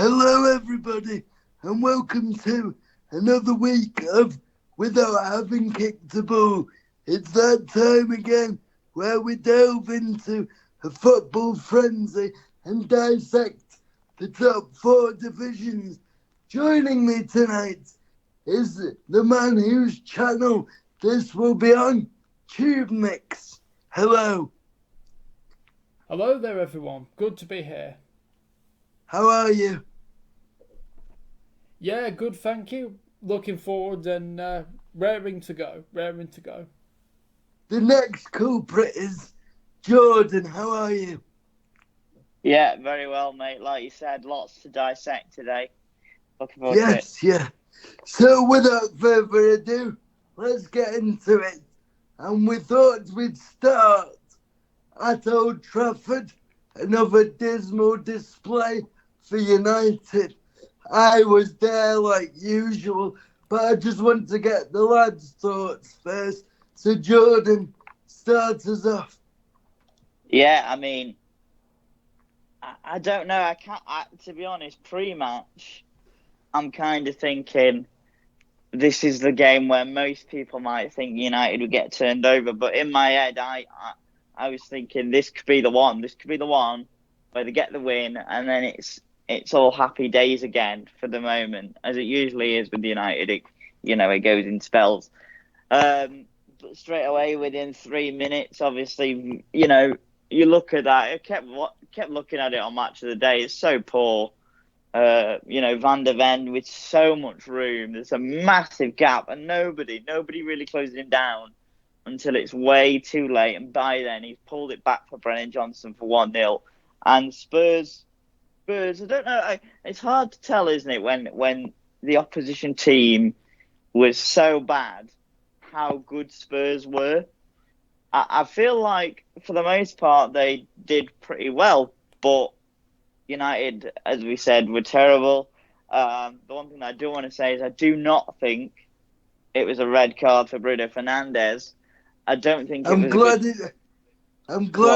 Hello, everybody, and welcome to another week of Without Having Kicked a Ball. It's that time again where we delve into a football frenzy and dissect the top four divisions. Joining me tonight is the man whose channel this will be on, TubeMix. Hello. Hello there, everyone. Good to be here. How are you? Yeah, good, thank you. Looking forward and raring to go. The next culprit is Jordan. How are you? Yeah, very well, mate. Like you said, lots to dissect today. Looking forward to it. Yes, yeah. So without further ado, let's get into it. And we thought we'd start at Old Trafford. Another dismal display for United. I was there like usual, but I just want to get the lads' thoughts first. So Jordan, start us off. Yeah, I mean, I don't know. To be honest, pre-match, I'm kind of thinking this is the game where most people might think United would get turned over. But in my head, I was thinking this could be the one. This could be the one where they get the win, and then it's all happy days again for the moment, as it usually is with United. It goes in spells. But straight away, within 3 minutes, obviously, you look at that. I kept looking at it on Match of the Day. It's so poor. Van der Ven with so much room. There's a massive gap, and nobody really closing him down until it's way too late. And by then, he's pulled it back for Brennan Johnson for 1-0. And Spurs, I don't know. It's hard to tell, isn't it, when the opposition team was so bad, how good Spurs were. I feel like, for the most part, they did pretty well. But United, as we said, were terrible. The one thing I do want to say is I do not think it was a red card for Bruno Fernandes. I don't think I'm glad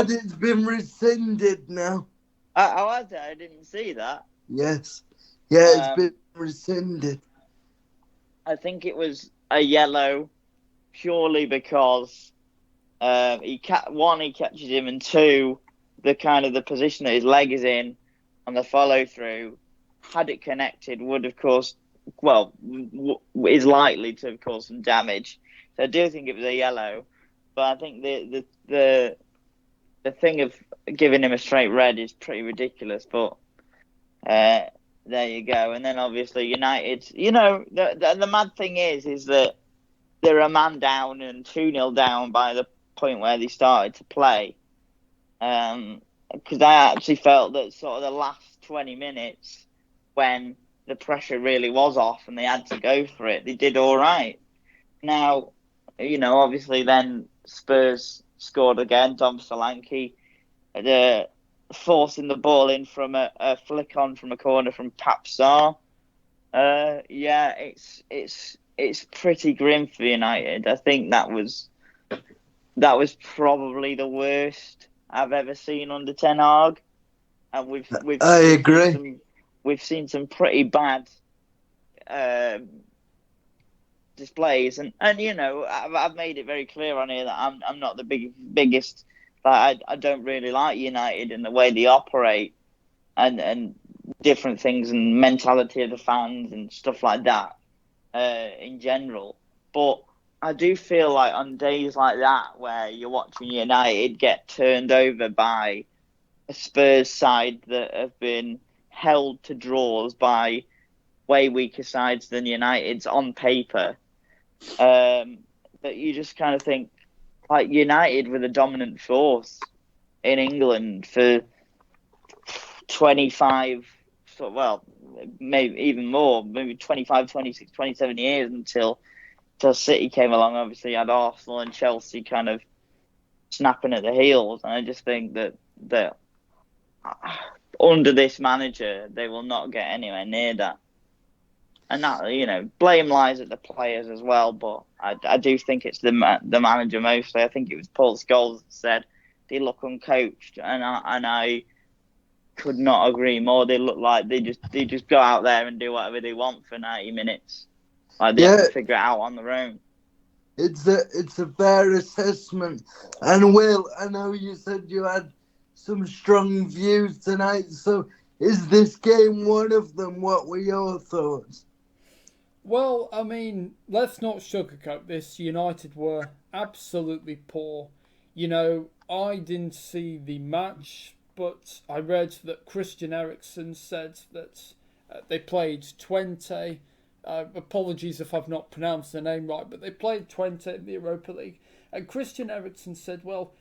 it's been rescinded now. I didn't see that. Yes. Yeah, it's been rescinded. I think it was a yellow purely because he catches him, and two, the position that his leg is in on the follow through, had it connected, would of course, is likely to have caused some damage. So I do think it was a yellow, but I think the thing of giving him a straight red is pretty ridiculous. But there you go. And then obviously United, the mad thing is that they're a man down and 2-0 down by the point where they started to play. Because I actually felt that sort of the last 20 minutes, when the pressure really was off and they had to go for it, they did all right. Now, obviously then Spurs scored again. Dom Solanke, forcing the ball in from a flick on from a corner from Pap Sarr. It's pretty grim for United. I think that was probably the worst I've ever seen under Ten Hag, and I agree. We've seen some pretty bad displays, and I've made it very clear on here that I'm not the biggest. I don't really like United and the way they operate, and different things and mentality of the fans and stuff like that in general. But I do feel like on days like that, where you're watching United get turned over by a Spurs side that have been held to draws by way weaker sides than United's on paper, that you just kind of think, like, United were the dominant force in England for 25, maybe even more, maybe 25, 26, 27 years until City came along. Obviously, you had Arsenal and Chelsea kind of snapping at the heels, and I just think that under this manager, they will not get anywhere near that. And that, blame lies at the players as well, but I do think it's the manager mostly. I think it was Paul Scholes that said they look uncoached, and I could not agree more. They look like they just go out there and do whatever they want for 90 minutes. Like they have to figure it out on their own. It's a fair assessment. And Will, I know you said you had some strong views tonight, so is this game one of them? What were your thoughts? Well, I mean, let's not sugarcoat this. United were absolutely poor. You know, I didn't see the match, but I read that Christian Eriksen said that they played 20. Apologies if I've not pronounced the name right, but they played 20 in the Europa League. And Christian Eriksen said, well,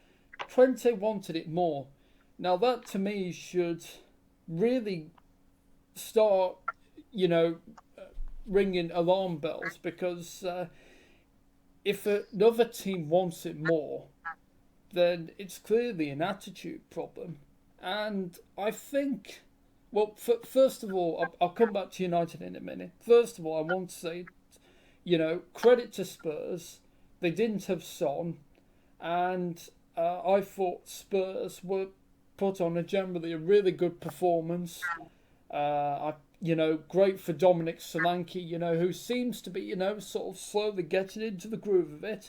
20 wanted it more. Now, that to me should really start, ringing alarm bells, because if another team wants it more, then it's clearly an attitude problem. And I think, well, first of all, I'll come back to United in a minute. First of all, I want to say, credit to Spurs. They didn't have Son, and I thought Spurs were put on a really good performance. Great for Dominic Solanke, who seems to be, sort of slowly getting into the groove of it.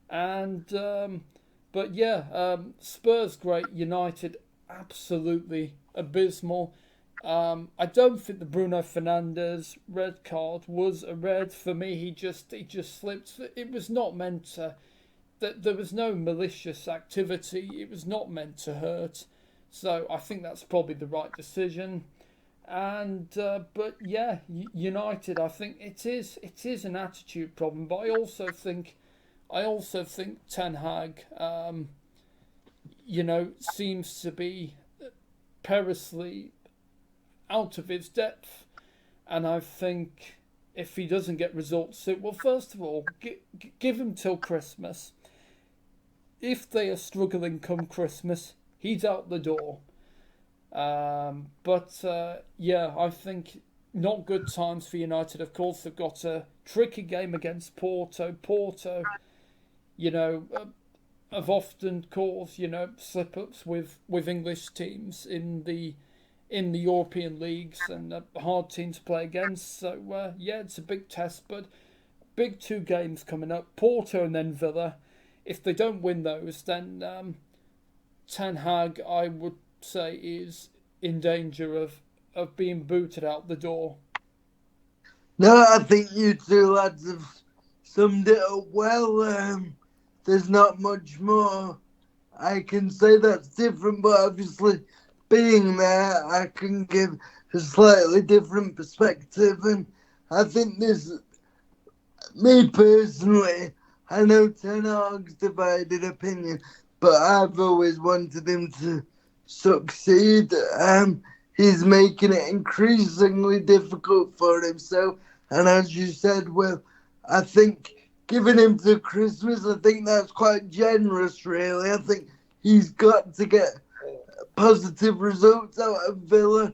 And, Spurs great, United absolutely abysmal. I don't think the Bruno Fernandes red card was a red. For me, he just slipped. It was not meant to. There was no malicious activity. It was not meant to hurt. So I think that's probably the right decision. And United, I think it is an attitude problem. But I also think Ten Hag, seems to be perilously out of his depth. And I think if he doesn't get results, well, first of all, give him till Christmas. If they are struggling come Christmas, he's out the door. I think not good times for United. Of course, they've got a tricky game against Porto. Porto, have often caused, slip-ups with English teams in the European leagues, and a hard team to play against. So, it's a big test, but big 2 games coming up. Porto and then Villa. If they don't win those, then Ten Hag, I would say, is in danger of being booted out the door. No, I think you two lads have summed it up well. There's not much more I can say that's different, but obviously being there, I can give a slightly different perspective. And I think me personally, I know Ten Hag's divided opinion, but I've always wanted him to succeed. He's making it increasingly difficult for himself. And as you said, well, I think giving him to Christmas, I think that's quite generous, really. I think he's got to get positive results out of Villa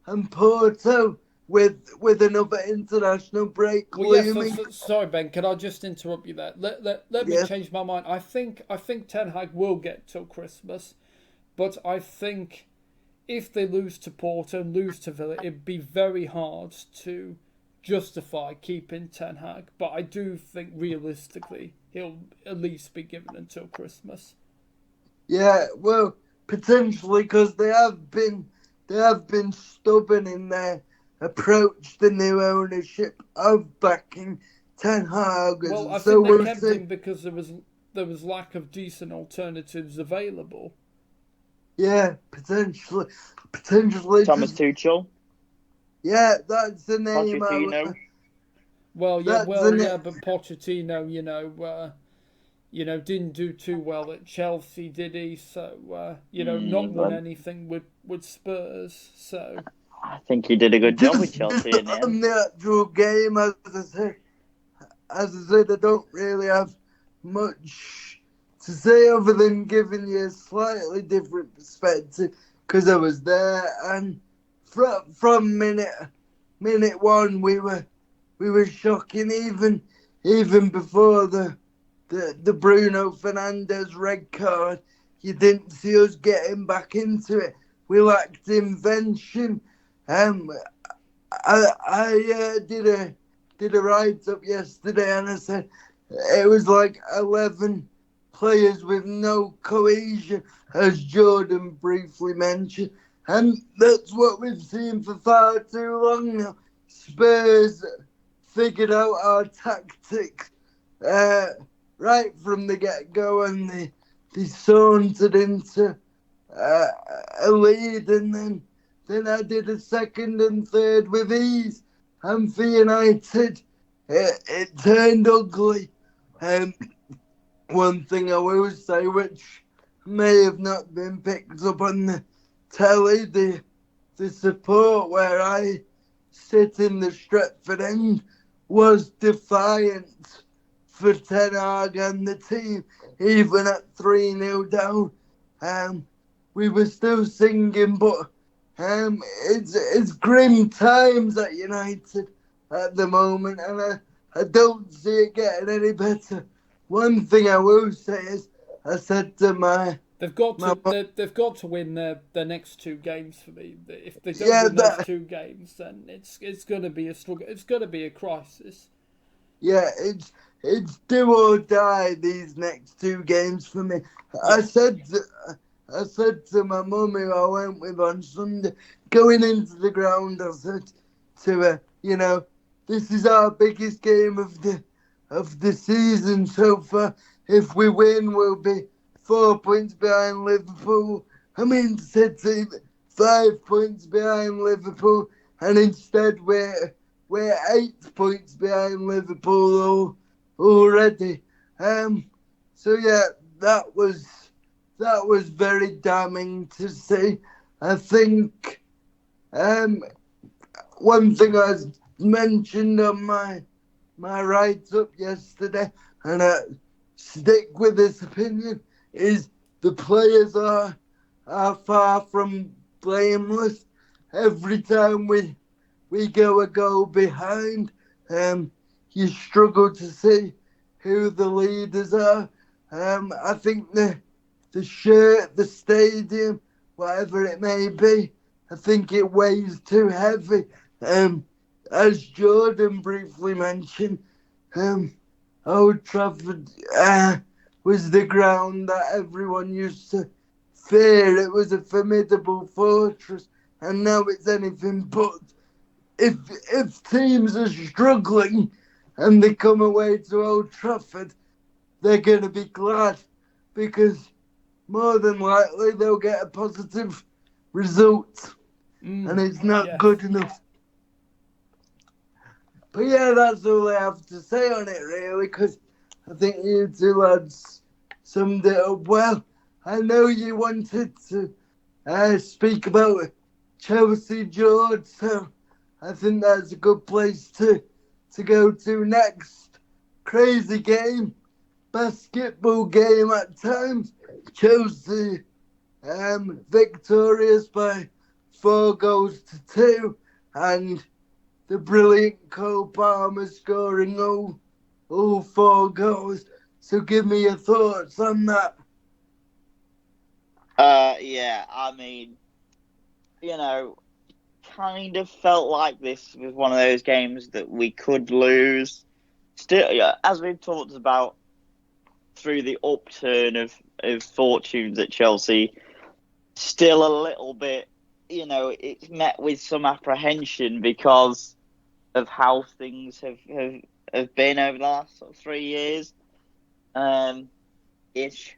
and Porto with another international break looming. Sorry, Ben, can I just interrupt you there? Let me change my mind. I think Ten Hag will get till Christmas, but I think if they lose to Porto and lose to Villa, it'd be very hard to justify keeping Ten Hag. But I do think realistically he'll at least be given until Christmas. Yeah, well, potentially, because they have been stubborn in their approach the new ownership of backing Ten Hag. Well, I think they kept him because there was lack of decent alternatives available. Yeah, potentially. Thomas Tuchel. Yeah, that's the name. Pochettino. But Pochettino, didn't do too well at Chelsea, did he? So, not won anything with Spurs. So I think he did a good job with Chelsea. On the actual game, as I said, I don't really have much to say other than giving you a slightly different perspective because I was there, and from minute one we were shocking, even before the Bruno Fernandes red card. You didn't see us getting back into it. we lacked invention. I did a write up yesterday, and I said it was like 11 players with no cohesion, as Jordan briefly mentioned, and that's what we've seen for far too long now. Spurs figured out our tactics right from the get-go, and they sauntered into a lead, and then I did a second and third with ease. And for United, it turned ugly. One thing I will say, which may have not been picked up on the telly, the support where I sit in the Stretford end was defiant for Ten Hag and the team, even at 3-0 down. We were still singing, but it's grim times at United at the moment, and I don't see it getting any better. One thing I will say is, I said to they've got to win their next 2 games for me. If they don't yeah, win those 2 games, then it's going to be a struggle. It's going to be a crisis. Yeah, it's do or die these next 2 games for me. Yeah. I said to my mum, who I went with on Sunday, going into the ground, I said to her, this is our biggest game of the season so far. If we win, we'll be 4 points behind Liverpool. I mean, City 5 points behind Liverpool, and instead we're 8 points behind Liverpool already. So yeah, that was very damning to see. I think one thing I mentioned on my write-up yesterday, and I stick with this opinion, is the players are far from blameless. Every time we go a goal behind, you struggle to see who the leaders are. I think the shirt, the stadium, whatever it may be, I think it weighs too heavy. As Jordan briefly mentioned, Old Trafford was the ground that everyone used to fear. It was a formidable fortress, and now it's anything but. If teams are struggling and they come away to Old Trafford, they're going to be glad, because more than likely they'll get a positive result, and it's not good enough. But yeah, that's all I have to say on it, really, because I think you 2 lads summed it up well. I know you wanted to speak about Chelsea, George, so I think that's a good place to go to next. Crazy game, basketball game at times. Chelsea victorious by 4-2, and the brilliant Cole Palmer scoring all 4 goals. So give me your thoughts on that. Yeah, I mean, kind of felt like this was one of those games that we could lose. Still, yeah, as we've talked about through the upturn of fortunes at Chelsea, still a little bit, it's met with some apprehension because of how things have been over the last sort of 3 years, ish.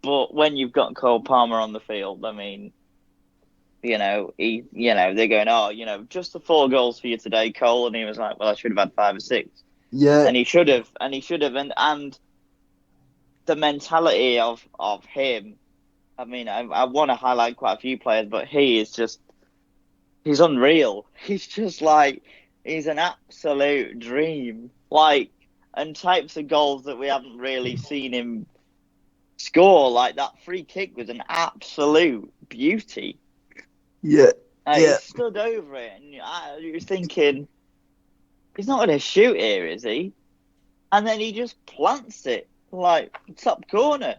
But when you've got Cole Palmer on the field, I mean, they're going, just the 4 goals for you today, Cole, and he was like, well, I should have had 5 or 6. Yeah, and he should have, and the mentality of him. I mean, I want to highlight quite a few players, but he's unreal. He's just like, he's an absolute dream. And types of goals that we haven't really seen him score. Like, that free kick was an absolute beauty. Yeah. He stood over it, and you're thinking, he's not going to shoot here, is he? And then he just plants it, like, top corner.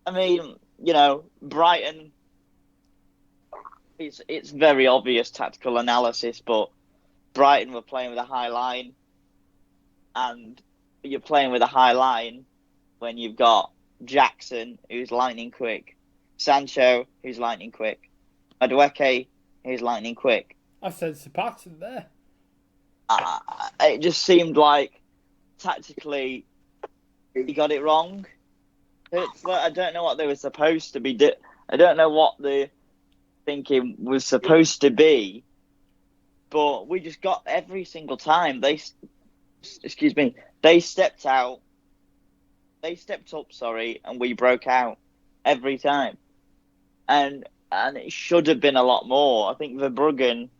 I mean, Brighton it's very obvious tactical analysis, but Brighton were playing with a high line, and you're playing with a high line when you've got Jackson, who's lightning quick, Sancho, who's lightning quick, Madueke, who's lightning quick. I said Zapata there. It just seemed like tactically he got it wrong. I don't know what they were supposed to be doing. I don't know what the thinking was supposed to be, but we just got every single time they stepped out. They stepped up, and we broke out every time. And it should have been a lot more. I think Verbruggen,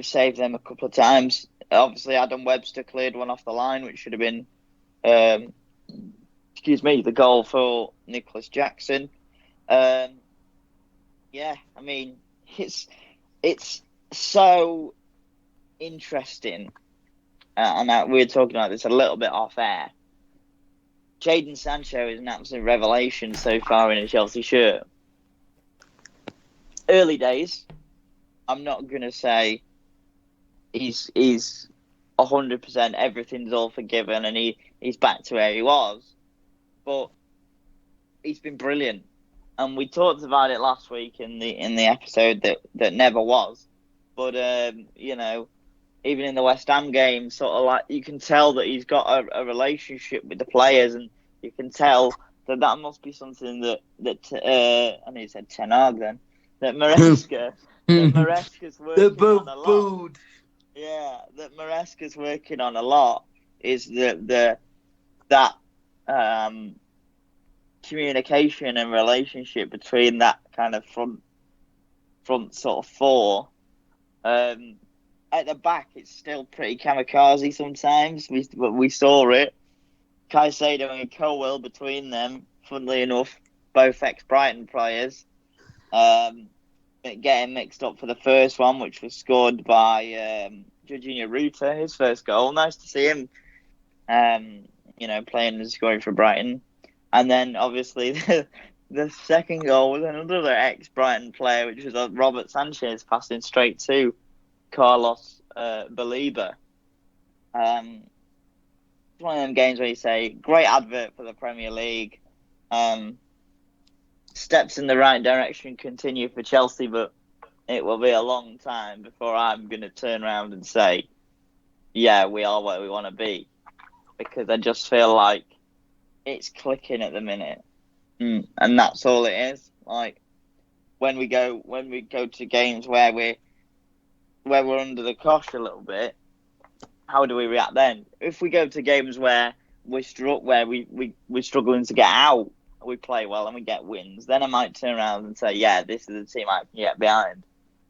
saved them a couple of times. Obviously, Adam Webster cleared one off the line, which should have been, the goal for Nicholas Jackson. I mean, it's so interesting. And we were talking about this a little bit off air. Jadon Sancho is an absolute revelation so far in a Chelsea shirt. Early days, I'm not going to say he's 100%, everything's all forgiven and he's back to where he was. But he's been brilliant. And we talked about it last week in the episode that never was. But, even in the West Ham game, sort of like you can tell that he's got a relationship with the players, and you can tell that must be something that I know you said Ten Hag then, that Maresca's working on a lot. Yeah, that Maresca's working on a lot is that communication and relationship between that kind of front sort of four. At the back, it's still pretty kamikaze sometimes. We saw it. Caicedo and Colwill between them, funnily enough, both ex-Brighton players, getting mixed up for the first one, which was scored by Jorginho Ruta, his first goal. Nice to see him, playing and scoring for Brighton. And then, obviously, the second goal was another ex-Brighton player, which was Robert Sanchez passing straight to Carlos Belieber. It's one of them games where you say, great advert for the Premier League. Steps in the right direction continue for Chelsea, but it will be a long time before I'm going to turn around and say, yeah, we are where we want to be. Because I just feel like it's clicking at the minute. And that's all it is. Like, when we go to games where we're under the cosh a little bit, how do we react then? If we go to games where we're struggling to get out, we play well and we get wins, then I might turn around and say, yeah, this is the team I can get behind.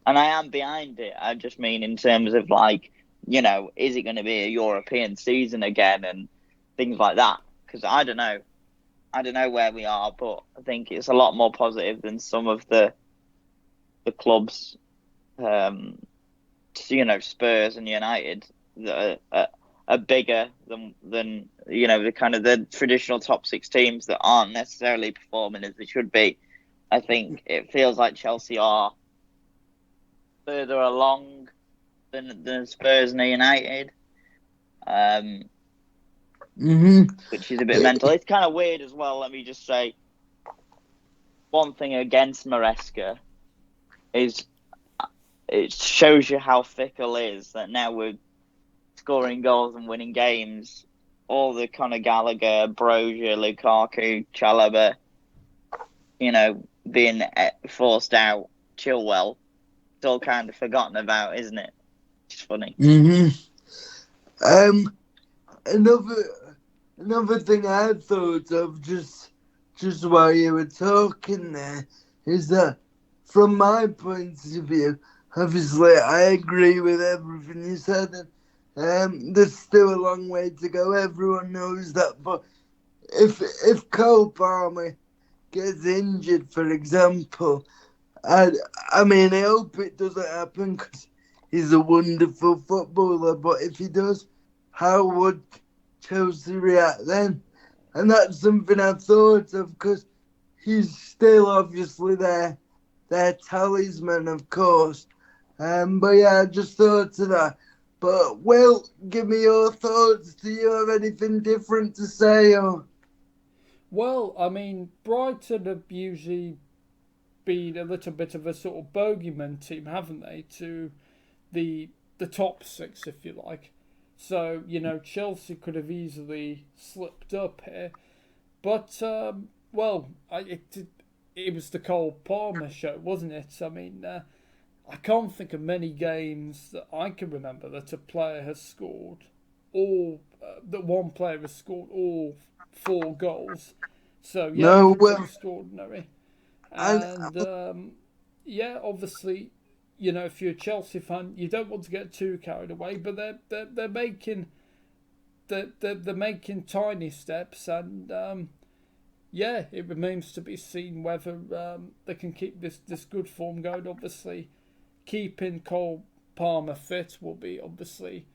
And I am behind it. I just mean in terms of like, is it going to be a European season again and things like that? Because I don't know. I don't know where we are, but I think it's a lot more positive than some of the clubs, Spurs and United, that are bigger than the kind of the traditional top six teams that aren't necessarily performing as they should be. I think it feels like Chelsea are further along than Spurs and United, which is a bit mental. It's kind of weird as well. Let me just say one thing against Maresca is it shows you how fickle is that now we're scoring goals and winning games. All the Conor Gallagher, Brozier, Lukaku, Chalobah, being forced out, Chilwell, it's all kind of forgotten about, isn't it? It's funny. Another thing I thought of just while you were talking there is that from my point of view, obviously I agree with everything you said. There's still a long way to go. Everyone knows that. But if Cole Palmer gets injured, for example, I hope it doesn't happen because he's a wonderful footballer. But if he does, how would Chelsea react then? And that's something I thought of because he's still obviously there their talisman, of course. But yeah, I just thought of that. But Will, give me your thoughts. Do you have anything different to say? Or Well, I mean, Brighton have usually been a little bit of a sort of bogeyman team, haven't they, to the top six, if you like. So, Chelsea could have easily slipped up here. But, well, it was the Cole Palmer show, wasn't it? I mean, I can't think of many games that I can remember that a player has scored that one player has scored all 4 goals. So, yeah, no, it's well, extraordinary. and And yeah, obviously, if you're a Chelsea fan, you don't want to get too carried away, but they're making they're making tiny steps, and yeah, it remains to be seen whether they can keep this good form going. Obviously, keeping Cole Palmer fit will be obviously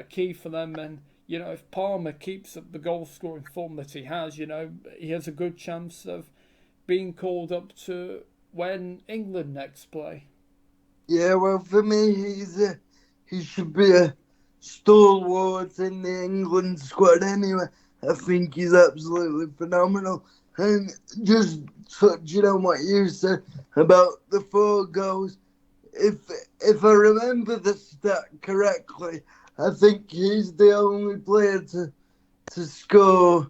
key for them, and if Palmer keeps up the goal scoring form that he has, he has a good chance of being called up to when England next play. yeah, well, for me, he should be a stalwart in the England squad anyway. I think he's absolutely phenomenal. And just touching on what you said about the 4 goals, if I remember the stat correctly, I think he's the only player to score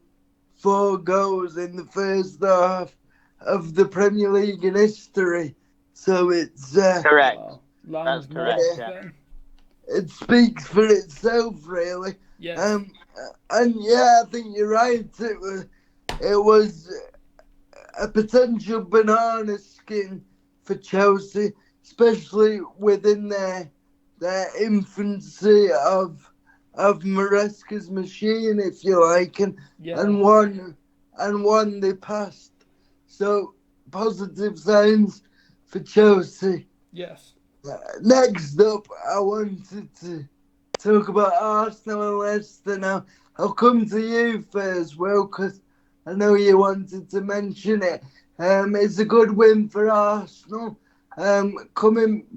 4 goals in the first half of the Premier League in history. So it's Correct. Wow, That's landmark correct. Yeah. then. it speaks for itself, really. Yes. And yeah, I think you're right. It was a potential banana skin for Chelsea, especially within their infancy of Maresca's machine, if you like, Yeah. and one they passed. So positive signs for Chelsea. Yes. Next up, I wanted to talk about Arsenal and Leicester now. I'll come to you first, Will, because I know you wanted to mention it. It's a good win for Arsenal. Coming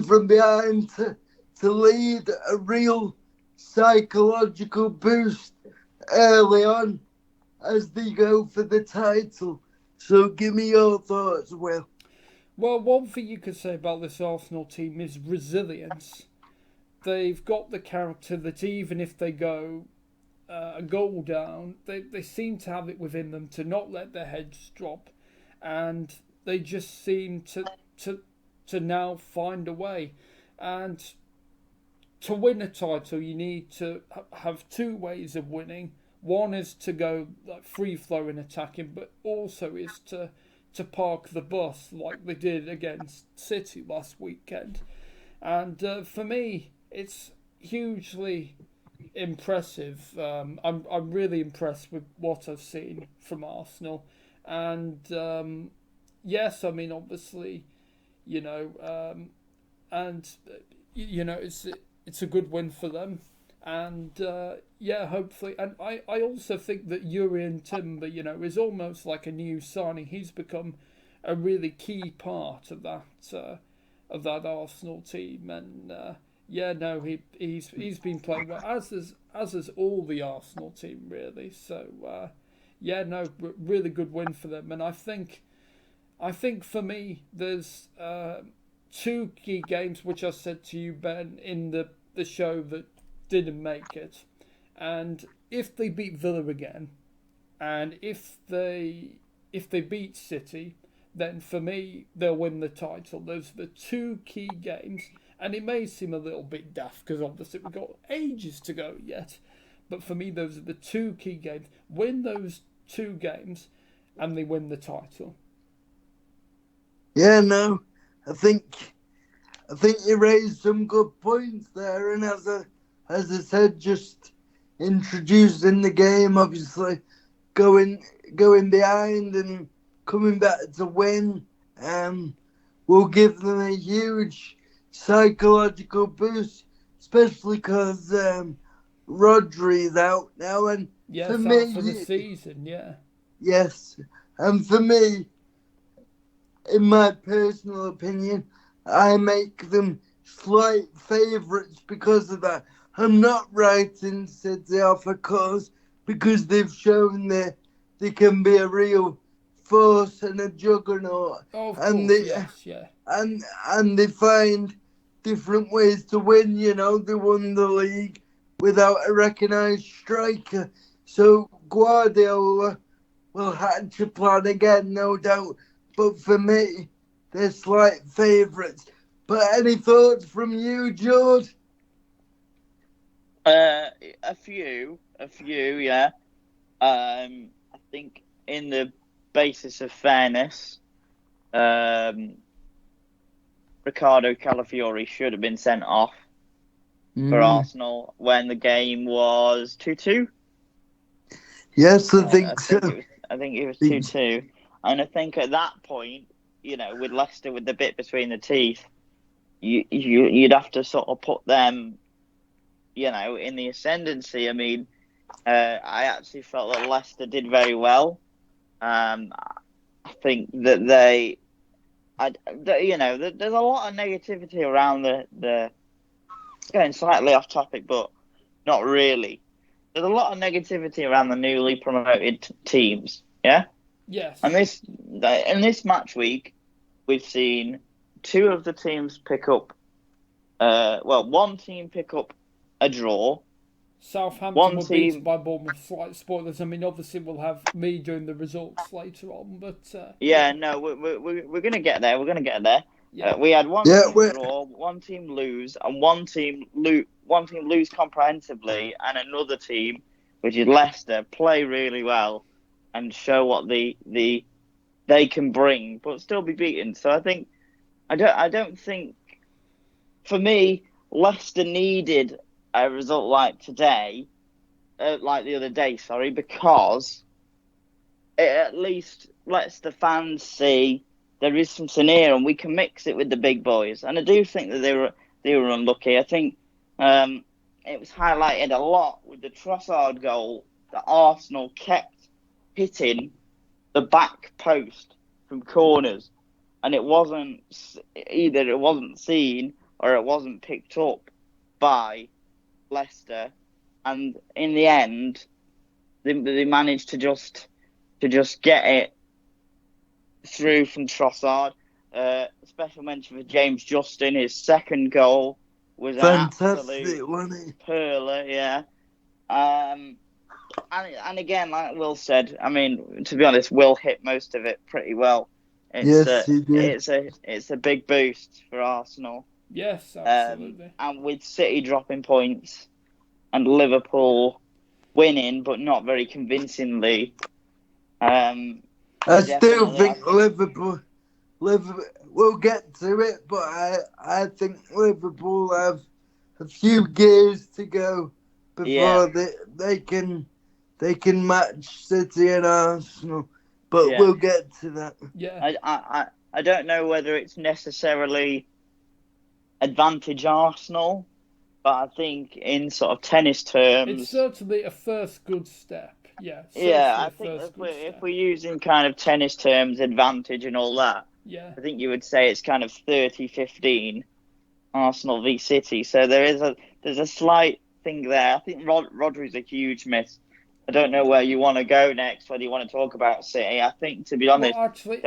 from behind to lead a real psychological boost early on as they go for the title. So give me your thoughts, Will. Well, one thing you could say about this Arsenal team is resilience. They've got the character that even if they go a goal down, they seem to have it within them to not let their heads drop, and they just seem to now find a way. And to win a title, you need to have 2 ways of winning. One is to go like free flowing attacking, but also is to park the bus like they did against City last weekend. And for me, it's hugely impressive. I'm really impressed with what I've seen from Arsenal, and yes, I mean obviously, and it's a good win for them, and yeah, hopefully, and I also think that Urian Timber, is almost like a new signing. He's become a really key part of that Arsenal team, and yeah, no, he's been playing well, as has all the Arsenal team really. So yeah, no, really good win for them, and I think for me there's 2 key games which I said to you, Ben, in the show that didn't make it, and if they beat Villa again, and if they beat City, then for me they'll win the title. Those are the 2 key games, and it may seem a little bit daft because obviously we've got ages to go yet, but for me those are the 2 key games. Win those 2 games, and they win the title. Yeah, no, I think you raised some good points there, and as I said, just introducing the game, obviously going behind and coming back to win, will give them a huge psychological boost, especially because Rodri's out now, and Yes, for out for me, the season. Yeah. yes, and for me, in my personal opinion, I make them slight favourites because of that. I'm not writing City off a course because they've shown that they can be a real force and a juggernaut. Oh, of and course, they yes, yeah. and they find different ways to win. You know, they won the league without a recognised striker. So Guardiola will hatch a plan again, no doubt. But for me, they're slight favourites. But any thoughts from you, George? A few, yeah. I think in the basis of fairness, Ricardo Calafiori should have been sent off for Arsenal when the game was 2-2. Yes, I think so. I think it was 2-2. And I think at that point, you know, with Leicester with the bit between the teeth, you'd have to sort of put them, you know, in the ascendancy. I mean, I actually felt that Leicester did very well. I think that you know, there's a lot of negativity around the going slightly off topic, but not really. There's a lot of negativity around the newly promoted teams, yeah? Yes. And in this match week, we've seen two of the teams pick up, one team pick up a draw. Southampton were beaten by Bournemouth. Slight spoilers. I mean, obviously we'll have me doing the results later on, but no, we're gonna get there. We're gonna get there. Yeah. We had one team draw, one team lose, and one team lose comprehensively, and another team, which is Leicester, play really well and show what they can bring, but still be beaten. So I don't think, for me, Leicester needed a result like today, like the other day, because it at least lets the fans see there is something here, and we can mix it with the big boys. And I do think that they were unlucky. I think it was highlighted a lot with the Trossard goal that Arsenal kept hitting the back post from corners, and it wasn't seen or it wasn't picked up by Leicester. And in the end, they managed to just get it through from Trossard. Special mention for James Justin. His second goal was fantastic, an absolute perler, yeah. And again, like Will said, I mean, to be honest, Will hit most of it pretty well. It's a big boost for Arsenal. Yes, absolutely. And with City dropping points and Liverpool winning, but not very convincingly. I still think Liverpool. We'll get to it, but I think Liverpool have a few gears to go before they can match City and Arsenal. But we'll get to that. Yeah. I don't know whether it's necessarily advantage Arsenal, but I think in sort of tennis terms, it's certainly a first good step. Yeah. I think if we're using kind of tennis terms, advantage and all that, I think you would say it's kind of 30-15 Arsenal v City. So there's a slight thing there. I think Rodri's a huge miss. I don't know where you want to go next, whether you want to talk about City. I think, to be honest... Well, actually,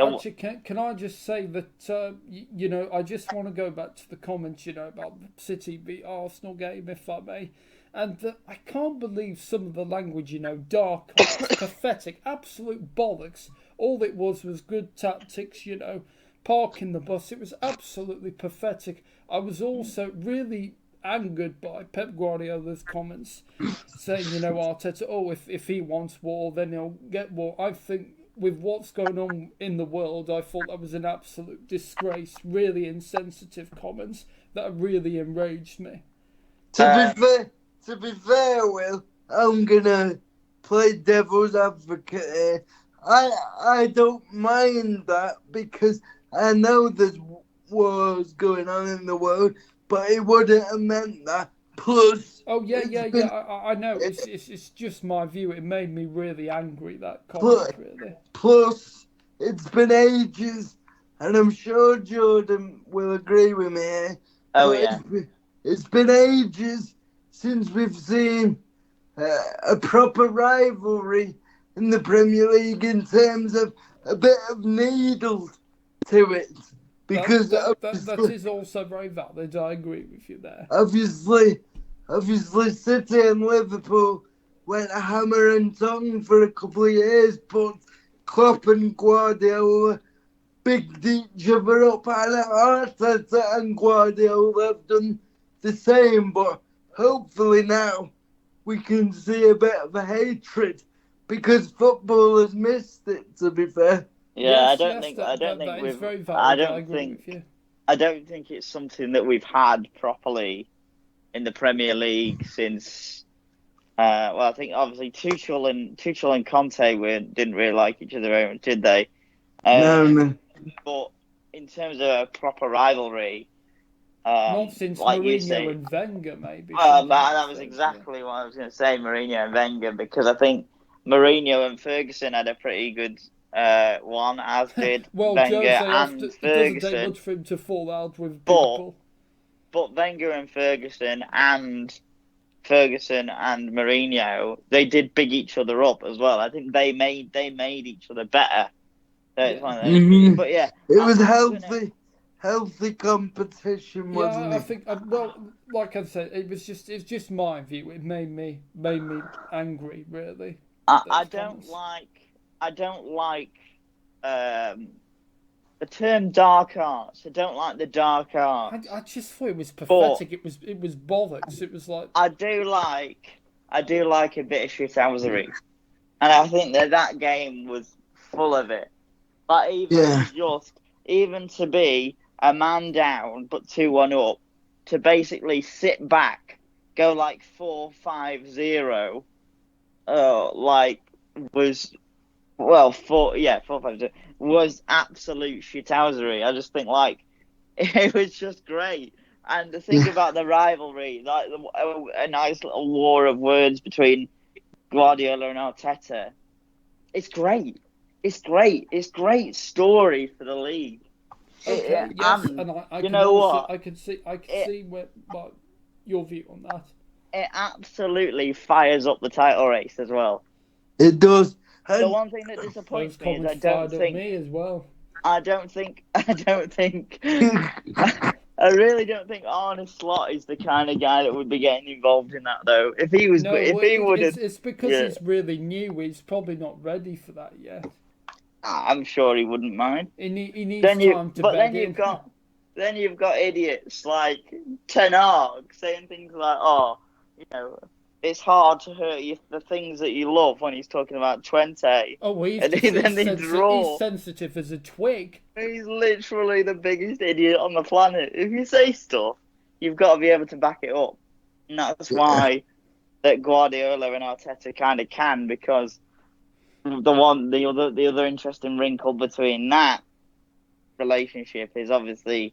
can I just say that, you know, I just want to go back to the comments, you know, about the City v Arsenal game, if I may. And I can't believe some of the language, you know, dark, pathetic, absolute bollocks. All it was good tactics, you know, parking the bus. It was absolutely pathetic. I was also really angered by Pep Guardiola's comments saying, you know, Arteta, if he wants war, then he'll get war. I think with what's going on in the world, I thought that was an absolute disgrace. Really insensitive comments that really enraged me. To be fair, Will, I'm gonna play devil's advocate here. I don't mind that because I know there's wars going on in the world, but it wouldn't have meant that. Plus, I know. It's just my view. It made me really angry, that comment, really. Plus, it's been ages and I'm sure Jordan will agree with me here. Oh But yeah, it's been ages since we've seen a proper rivalry in the Premier League in terms of a bit of needle to it. Because That is also very valid. I agree with you there. obviously, City and Liverpool went hammer and tongue for a couple of years, but Klopp and Guardiola bigged each other up, and Arteta and Guardiola have done the same. But hopefully now we can see a bit of a hatred because football has missed it. To be fair, yeah. I Yes, don't yes, think that is we've. very valid. I agree with you. I don't think it's something that we've had properly in the Premier League since. Well, I think obviously Tuchel and Conte didn't really like each other very much, did they? no. But in terms of a proper rivalry, Not since like you Mourinho say, and Wenger, maybe. that was exactly what I was going to say, Mourinho and Wenger, because I think Mourinho and Ferguson had a pretty good one, as did Well, Wenger Jose, and it doesn't take Ferguson. much for him to fall out with But people. Wenger and Ferguson and Mourinho, they did big each other up as well. I think they made each other better. So it's one of those things. But yeah, It was healthy competition, Yeah, wasn't I it? think. Well, like I said, it's just my view. It made me angry, really. I don't like the term dark arts. I don't like the dark I arts. just thought it was But pathetic. It was bollocks. It was like I do like a bit of shithousery, and I think that game was full of it. Like even to be a man down but 2-1 up, to basically sit back, go like 4-5-0, like was well 4-5-0 was absolute shithousery. I just think like it was just great. And the thing about the rivalry, like a nice little war of words between Guardiola and Arteta, it's great. It's great. It's great story for the league. okay, yes, and I You can know also what? I can see what your view on that. It absolutely fires up the title race as well. It does. The And one thing that Those disappoints me is comments fired up me as well. I don't think I really don't think Arne Slot is the kind of guy that would be getting involved in that though. No, If he would have, it's because yeah, he's really new. He's probably not ready for that yet. I'm sure he wouldn't mind. He needs time to bed in. Then you've got idiots like Ten Hag saying things like, "Oh, you know, it's hard to hurt the things that you love," when he's talking about Twente, Oh, and then they he's draw. sensitive as a twig. He's literally the biggest idiot on the planet. If you say stuff, you've got to be able to back it up, and that's why that Guardiola and Arteta kind of can, because the other interesting wrinkle between that relationship is obviously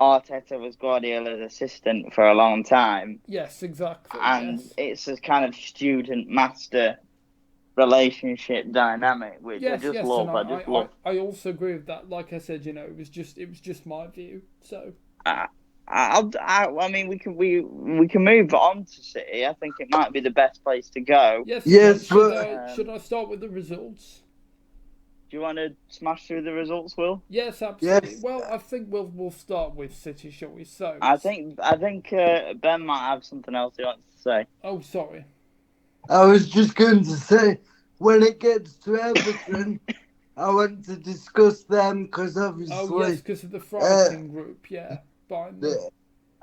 Arteta was Guardiola's assistant for a long time, Yes, exactly. and Yes. it's a kind of student master relationship dynamic, which I just love. And I just love. I also agree with that. Like I said, it was just my view. So I mean, we can move on to City. I think it might be the best place to go. yes, should I start with the results? Do you want to smash through the results, Will? Yes, absolutely. Yes. Well, I think we'll start with City, shall we? So I think Ben might have something else he wants to say. oh, sorry. I was just going to say, when it gets to Everton, I want to discuss them because obviously. Oh yes, because of the fighting group. Yeah, fine.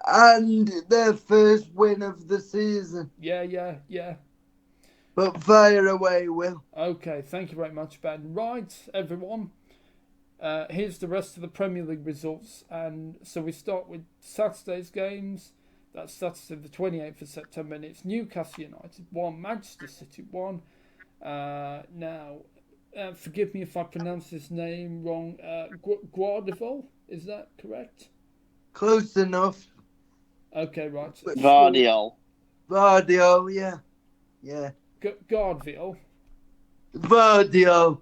And their first win of the season. Yeah. But fire away, Will. Okay, thank you very much, Ben. Right, everyone. Here's the rest of the Premier League results, and so we start with Saturday's games. That's Saturday the 28th of September, and it's Newcastle United 1, Manchester City 1. Now, forgive me if I pronounce this name wrong. Guardiola, is that correct? Close enough. Okay, right. Vardiol, yeah. Guardiola. Vardiol.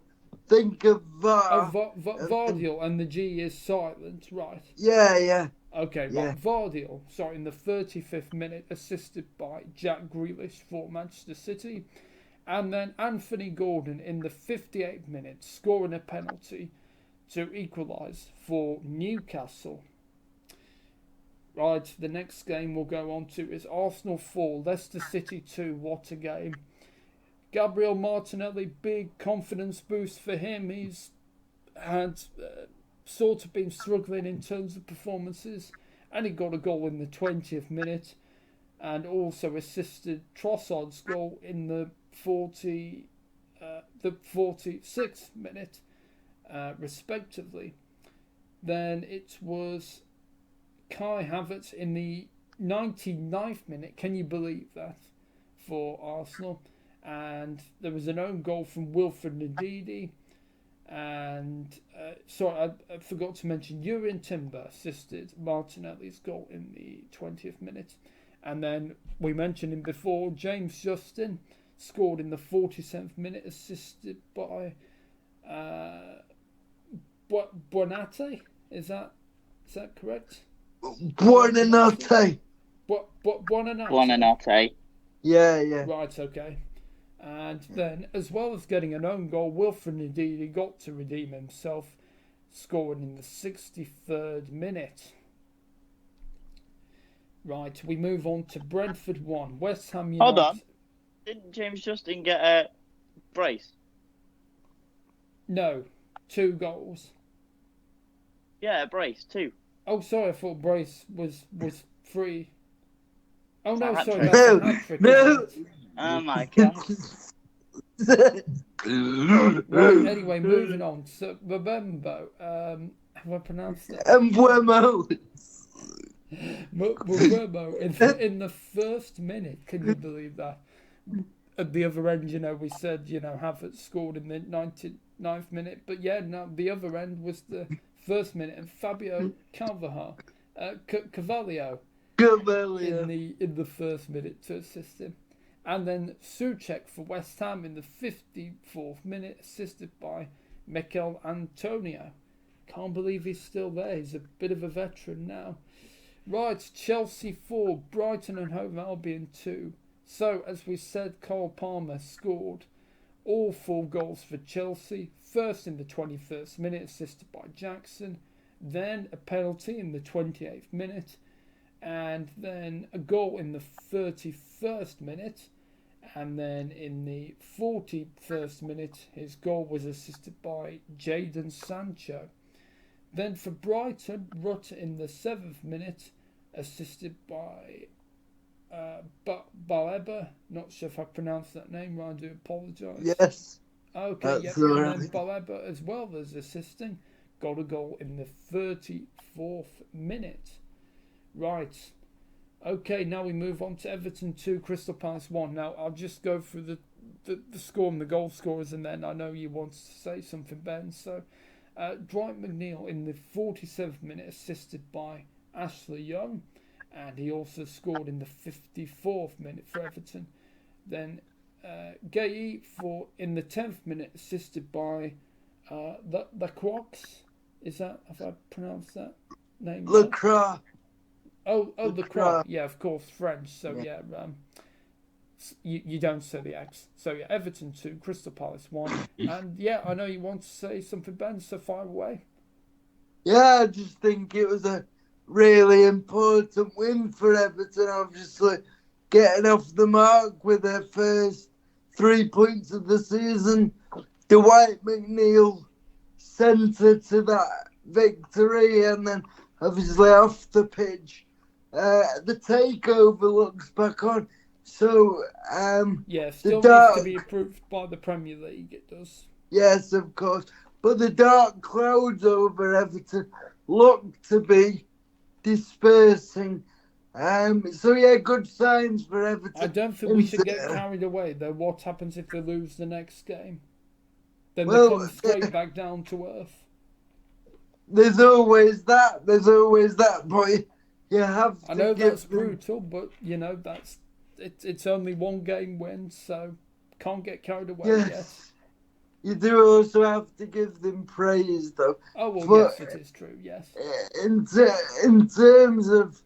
think of Vardiel, and the G is silent, right? Yeah. Okay, Yeah. right. Vardiel, sorry, in the 35th minute, assisted by Jack Grealish for Manchester City. And then Anthony Gordon in the 58th minute, scoring a penalty to equalise for Newcastle. Right, the next game we'll go on to is Arsenal 4, Leicester City 2. What a game. Gabriel Martinelli, big confidence boost for him. He's had sort of been struggling in terms of performances, and he got a goal in the 20th minute and also assisted Trossard's goal in the 46th minute, respectively. Then it was Kai Havertz in the 99th minute. Can you believe that? For Arsenal. And there was an own goal from Wilfred Ndidi. And sorry, I forgot to mention Urien Timber assisted Martinelli's goal in the 20th minute. And then we mentioned him before, James Justin scored in the 47th minute, assisted by Buonate. Is that correct? Buonanotte. Buonanotte. Yeah. Right, okay. And then, as well as getting an own goal, Wilfred Ndidi got to redeem himself, scoring in the 63rd minute. Right, we move on to Brentford 1, West Ham United. Hold on. Didn't James Justin get a brace? No, 2 goals. Yeah, a brace, 2. Oh, sorry, I thought brace was 3. Oh, no, Hat-trick. sorry, that's a hat-trick. No. Oh my god. Right, anyway, moving on. So, Mbembo, have I pronounced it? Mbembo. Mbembo, in the first minute, can you believe that? At the other end, we said, Havertz scored in the 99th minute, but yeah, no, the other end was the first minute, and Fabio Carvalho in the first minute to assist him. And then Souček for West Ham in the 54th minute, assisted by Mikel Antonio. Can't believe he's still there. He's a bit of a veteran now. Right, Chelsea 4, Brighton and Hove Albion 2. So, as we said, Cole Palmer scored all 4 goals for Chelsea. First in the 21st minute, assisted by Jackson. Then a penalty in the 28th minute. And then a goal in the 31st minute. And then in the 41st minute, his goal was assisted by Jadon Sancho. Then for Brighton, Rutter in the 7th minute, assisted by Baleba. Not sure if I pronounced that name right, I do apologise. Yes. Okay, That's and right. then Baleba as well as assisting, got a goal in the 34th minute. Right. Okay, now we move on to Everton 2, Crystal Palace 1. Now, I'll just go through the score and the goal scorers, and then I know you want to say something, Ben. So, Dwight McNeil in the 47th minute, assisted by Ashley Young, and he also scored in the 54th minute for Everton. Then, Gueye in the 10th minute, assisted by the Crocs. Is that, have I pronounced that name right? Lacroix. The Croix. Yeah, of course, French. So yeah, you don't say the X. So yeah, Everton 2, Crystal Palace 1. And yeah, I know you want to say something, Ben, so fire away. Yeah, I just think it was a really important win for Everton, obviously getting off the mark with their first 3 points of the season. Dwight McNeil centre to that victory, and then obviously off the pitch. The takeover looks back on. So, yeah, still needs to be approved by the Premier League, it does. Yes, of course. But the dark clouds over Everton look to be dispersing. So, yeah, good signs for Everton. I don't think we should get carried away, though. What happens if they lose the next game? Then they come straight back down to earth. There's always that, but you have to. I know that's brutal, but it's only 1 game win, so can't get carried away yet. you do also have to give them praise, though. Oh, well, For, yes, it is true, yes. in terms of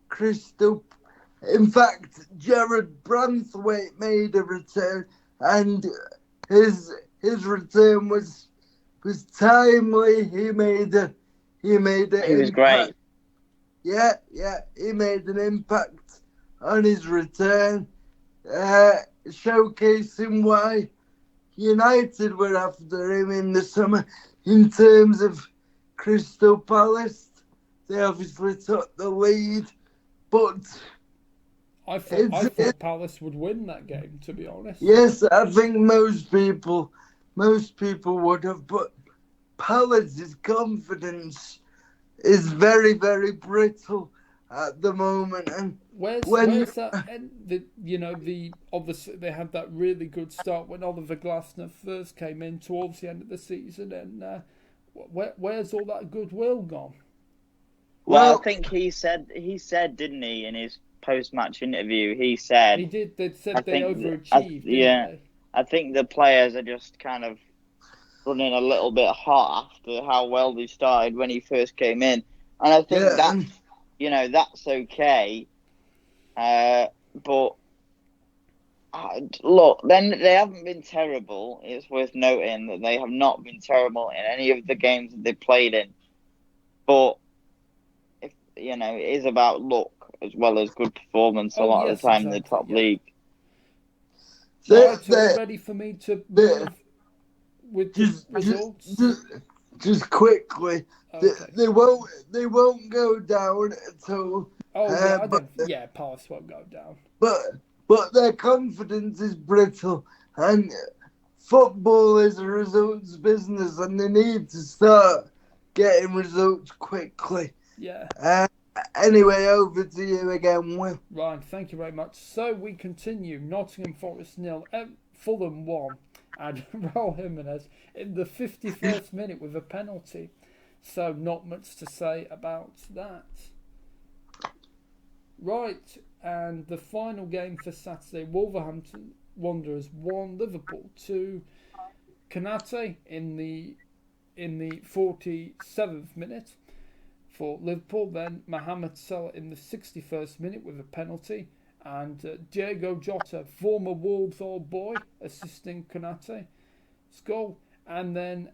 Crystal, in fact, Jared Branthwaite made a return, and his return was timely. He made an He was impact. great. Yeah, he made an impact on his return, showcasing why United were after him in the summer. In terms of Crystal Palace, they obviously took the lead, but I thought Palace would win that game, to be honest. yes, I think most people would have, but Palace's confidence is very, very brittle at the moment. And where's that? And obviously they had that really good start when Oliver Glasner first came in towards the end of the season, and where's all that goodwill gone? Well, I think he said, didn't he, in his post-match interview? He said he did. They said they overachieved. Yeah, they? I think the players are just kind of running a little bit hot after how well they started when he first came in, and I think that's okay. But look, then they haven't been terrible. It's worth noting that they have not been terrible in any of the games that they played in. But it is about luck as well as good performance a lot of the time in the top league. Right, are you ready for me to move with the results? Just quickly, okay. they won't go down until. Palace won't go down. But their confidence is brittle, and football is a results business, and they need to start getting results quickly. Yeah. Anyway, over to you again, Will. Right, thank you very much. So we continue. Nottingham Forest 0, Fulham 1, and Raul Jimenez in the 51st minute with a penalty. So not much to say about that. Right, and the final game for Saturday, Wolverhampton Wanderers 1, Liverpool 2. Konate in the 47th minute for Liverpool. Then Mohamed Salah in the 61st minute with a penalty, and Diego Jota, former Wolves old boy, assisting Konate's goal. And then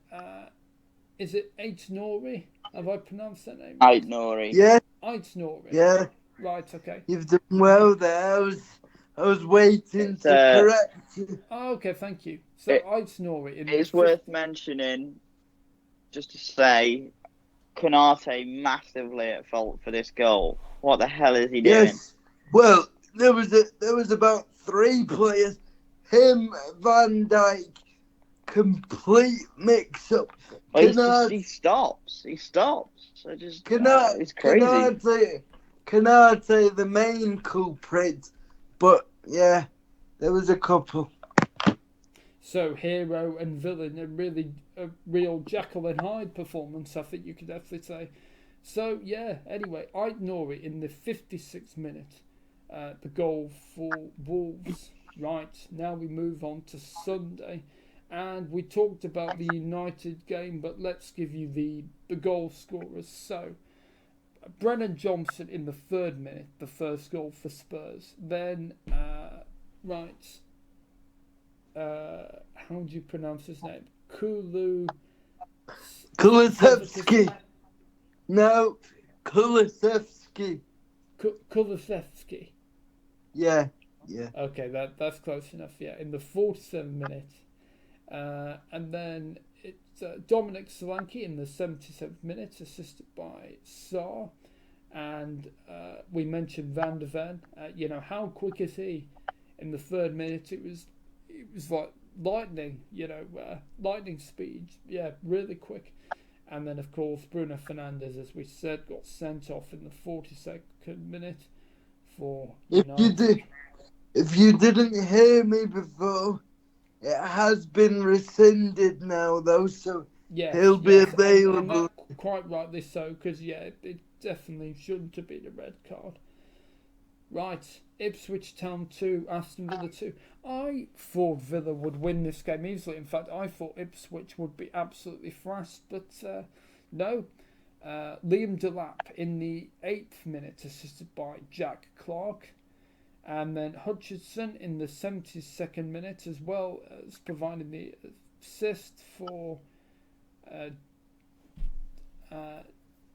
is it Aït-Nouri? Have I pronounced that name? Aït-Nouri. Yeah. Aït-Nouri. Yeah. Right. Okay. You've done well there. I was waiting to correct you. Oh, okay. Thank you. So Aït-Nouri. It's worth mentioning, just to say, Konate massively at fault for this goal. What the hell is he doing? Yes. Well, there was about 3 players. Him, Van Dijk, complete mix-up. Well, he stops. It's crazy. Konate, the main culprit, but yeah, there was a couple. So hero and villain, a real Jekyll and Hyde performance, I think you could definitely say. So yeah, anyway, Aït-Nouri in the 56th minute, the goal for Wolves. Right, now we move on to Sunday, and we talked about the United game, but let's give you the goal scorers. So Brennan Johnson in the 3rd minute, the first goal for Spurs. Then how do you pronounce his name? Kulusevski. No, Kulusevski. Kulusevski. Yeah. Okay, that's close enough. Yeah, in the 47th minute, and then it's Dominic Solanke in the 77th minute, assisted by Sarr, and we mentioned Van de Ven. How quick is he? In the 3rd minute, it was like lightning. Lightning speed. Yeah, really quick. And then, of course, Bruno Fernandes, as we said, got sent off in the 42nd minute for United. If you didn't hear me before, it has been rescinded now, though, so he'll be available. And quite rightly so, because, it definitely shouldn't have been a red card. Right, Ipswich Town 2, Aston Villa 2. I thought Villa would win this game easily. In fact, I thought Ipswich would be absolutely thrashed, but no. Liam Delap in the 8th minute, assisted by Jack Clark. And then Hutchinson in the 72nd minute, as well as providing the assist for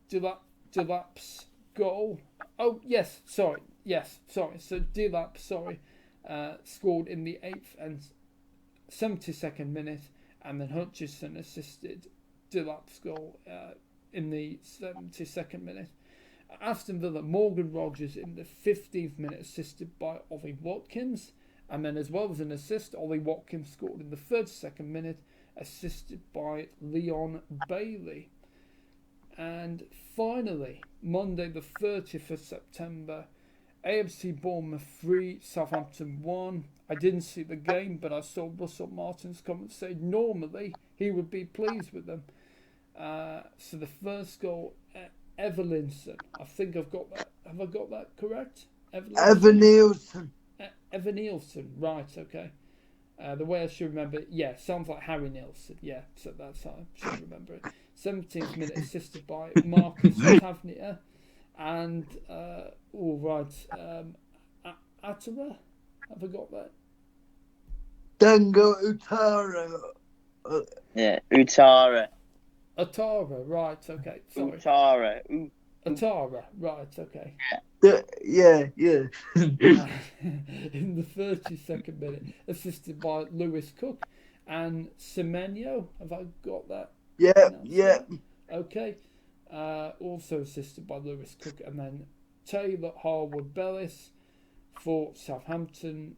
Delap's goal. Oh, yes, sorry. So Delap, scored in the 8th and 72nd minute, and then Hutchinson assisted Delap's goal in the 72nd minute. Aston Villa, Morgan Rogers in the 15th minute, assisted by Ollie Watkins, and then as well as an assist, Ollie Watkins scored in the 32nd minute, assisted by Leon Bailey. And finally, Monday the 30th of September, AFC Bournemouth 3, Southampton 1. I didn't see the game, but I saw Russell Martin's comment say normally he would be pleased with them. So the first goal, Evanilson. I think I've got that. Have I got that correct? Evanilson. Evanilson, right, okay. The way I should remember it, yeah, sounds like Harry Nilsson. Yeah, so that's how I should remember it. 17th minute, assisted by Marcus Tavernier. And, Atara? Have I got that? Dango Utara. Yeah, Utara. Atara, right, okay. Sorry. Utara. Right, okay. Yeah. In the 32nd minute, assisted by Lewis Cook and Semenyo. Have I got that? Yeah. Okay. Also assisted by Lewis Cook, and then Taylor Harwood Bellis for Southampton,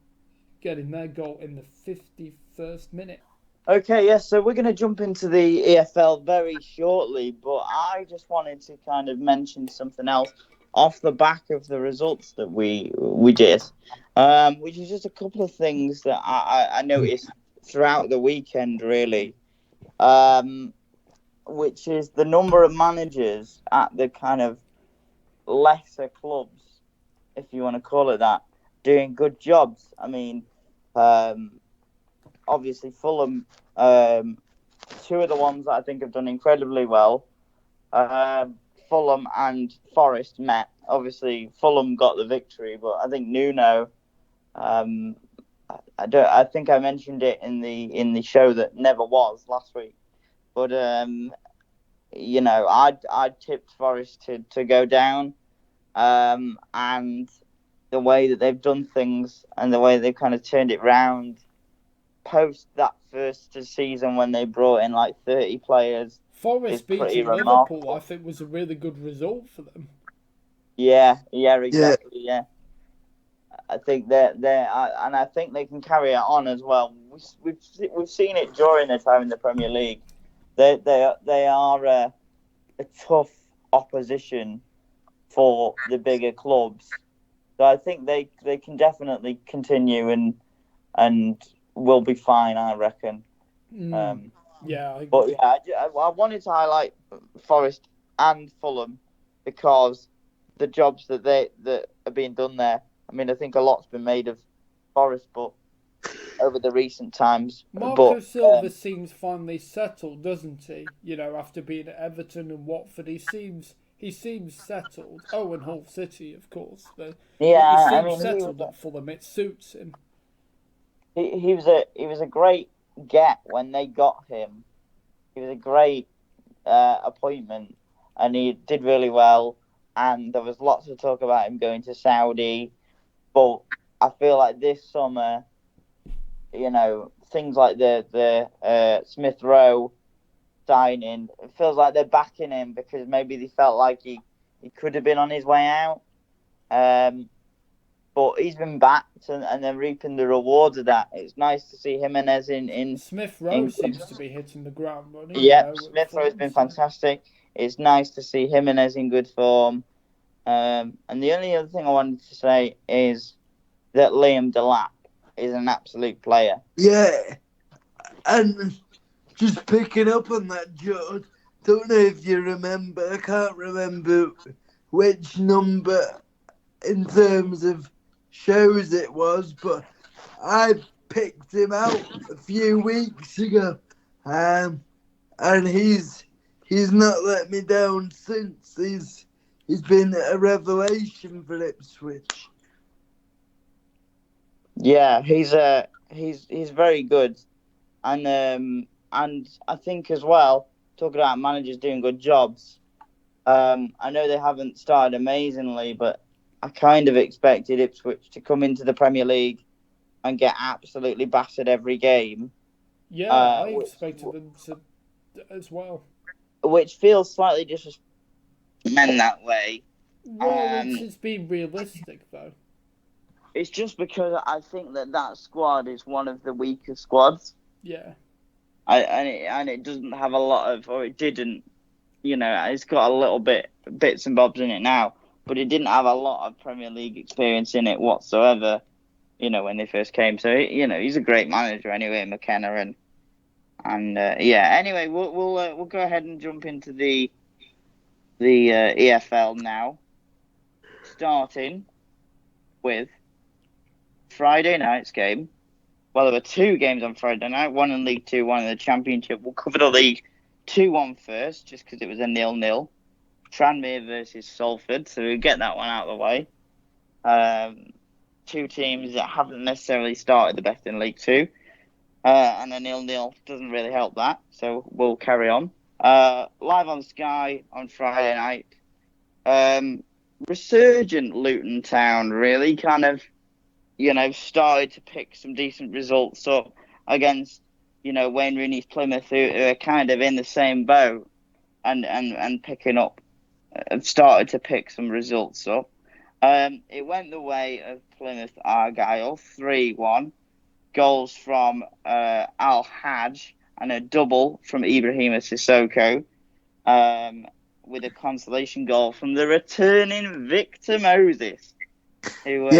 getting their goal in the 51st minute. Okay, yes, so we're going to jump into the EFL very shortly, but I just wanted to kind of mention something else off the back of the results that we did, which is just a couple of things that I noticed throughout the weekend, really, which is the number of managers at the kind of lesser clubs, if you want to call it that, doing good jobs. I mean, obviously Fulham, two of the ones that I think have done incredibly well. Fulham and Forest met. Obviously, Fulham got the victory, but I think Nuno. I think I mentioned it in the show that never was last week, but I tipped Forest to go down, and the way that they've done things and the way they've kind of turned it round post that first season when they brought in like 30 players. Forest beating Liverpool, I think, was a really good result for them. Yeah, exactly. Yeah. I think and I think they can carry it on as well. We've seen it during their time in the Premier League. They are a tough opposition for the bigger clubs. So I think they can definitely continue and will be fine, I reckon. Yeah, but yeah, I wanted to highlight Forest and Fulham because the jobs that are being done there. I mean, I think a lot's been made of Forest, but over the recent times. Marco Silva seems finally settled, doesn't he? You know, after being at Everton and Watford, he seems settled. Oh, and Hull City, of course. But yeah, he seems settled at Fulham. It suits him. He was a great get when they got him. He was a great appointment, and he did really well. And there was lots of talk about him going to Saudi, but I feel like this summer, you know, things like the Smith Rowe signing, it feels like they're backing him because maybe they felt like he could have been on his way out. But he's been backed and they're reaping the rewards of that. It's nice to see Jimenez in Smith Rowe seems to be hitting the ground running. Yeah, Smith Rowe has been fantastic. It's nice to see Jimenez in good form. And the only other thing I wanted to say is that Liam Delap is an absolute player. Yeah, and just picking up on that, George, don't know if you remember, I can't remember which number in terms of shows it was, but I picked him out a few weeks ago, and he's not let me down since. He's been a revelation for Ipswich. Yeah, he's very good, and I think as well, talking about managers doing good jobs. I know they haven't started amazingly, but I kind of expected Ipswich to come into the Premier League and get absolutely battered every game. Yeah, I Which expected them to as well. which feels slightly disrespectful in that way. Well, it's been realistic though. It's just because I think that squad is one of the weaker squads. Yeah. And it doesn't have a lot of, or it didn't, it's got a little bits and bobs in it now, but it didn't have a lot of Premier League experience in it whatsoever, when they first came. So, he's a great manager anyway, McKenna, and yeah. Anyway, we'll go ahead and jump into the EFL now, starting with Friday night's game. Well, there were two games on Friday night, one in League Two, one in the Championship. We'll cover the League 2-1 first, just because it was a 0-0. Tranmere versus Salford, so we'll get that one out of the way. Two teams that haven't necessarily started the best in League Two, and a 0-0 doesn't really help that, so we'll carry on. Live on Sky on Friday night. Resurgent Luton Town, really, kind of, started to pick some decent results up against, Wayne Rooney's Plymouth, who are kind of in the same boat and picking up, started to pick some results up. It went the way of Plymouth Argyle, 3-1. Goals from Al Hajj and a double from Ibrahima Sissoko, with a consolation goal from the returning Victor Moses, who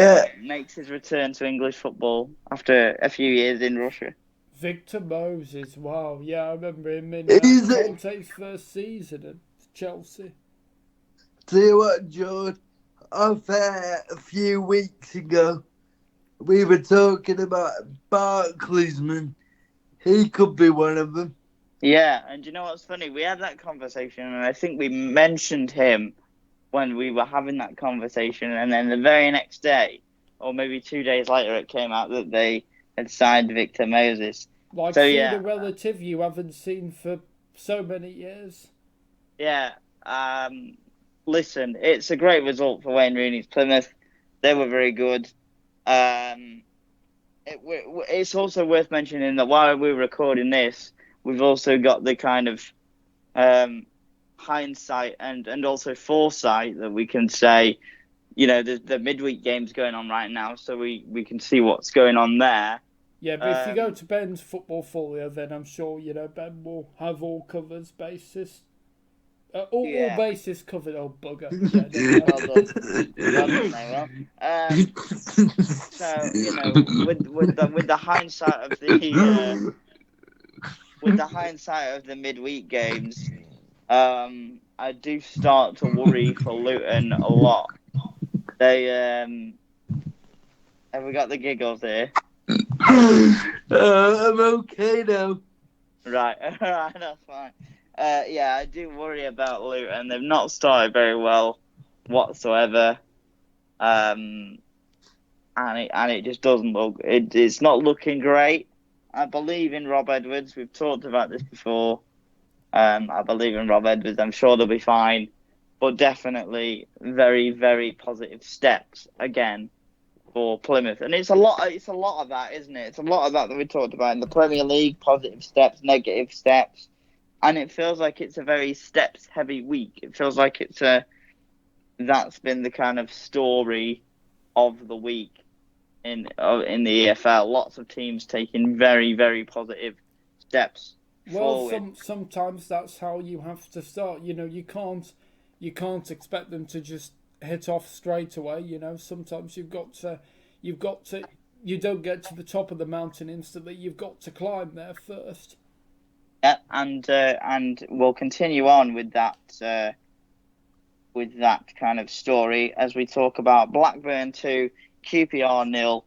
makes his return to English football after a few years in Russia. Victor Moses, wow, yeah, I remember him in Conte's first season at Chelsea. Tell you what, George, off air a few weeks ago, we were talking about Barclaysman. He could be one of them. Yeah, and you know what's funny? We had that conversation, and I think we mentioned him when we were having that conversation, and then the very next day, or maybe 2 days later, it came out that they had signed Victor Moses. Like, so, seeing a relative you haven't seen for so many years. Yeah, listen, it's a great result for Wayne Rooney's Plymouth. They were very good. It's also worth mentioning that while we're recording this, we've also got the kind of hindsight and also foresight that we can say, the midweek game's going on right now, so we can see what's going on there. Yeah, but if you go to Ben's football folio, then I'm sure, Ben will have all covers basis. All bases covered. Oh, bugger. Yeah, so, with the hindsight of the midweek games, I do start to worry for Luton a lot. They have we got the giggles here? I'm okay now. Right, that's fine. Yeah, I do worry about Luton. They've not started very well whatsoever, and it just doesn't look. It's not looking great. I believe in Rob Edwards. We've talked about this before. I believe in Rob Edwards. I'm sure they'll be fine, but definitely very, very positive steps again for Plymouth. And it's a lot of that, isn't it? It's a lot of that we talked about in the Premier League. Positive steps, negative steps. And it feels like it's a very steps-heavy week. It feels like that's been the kind of story of the week in the EFL. Lots of teams taking very, very positive steps forward. Sometimes that's how you have to start. You can't expect them to just hit off straight away. Sometimes you've got to. You don't get to the top of the mountain instantly. You've got to climb there first. Yeah, and we'll continue on with that with that kind of story as we talk about Blackburn 2, QPR 0.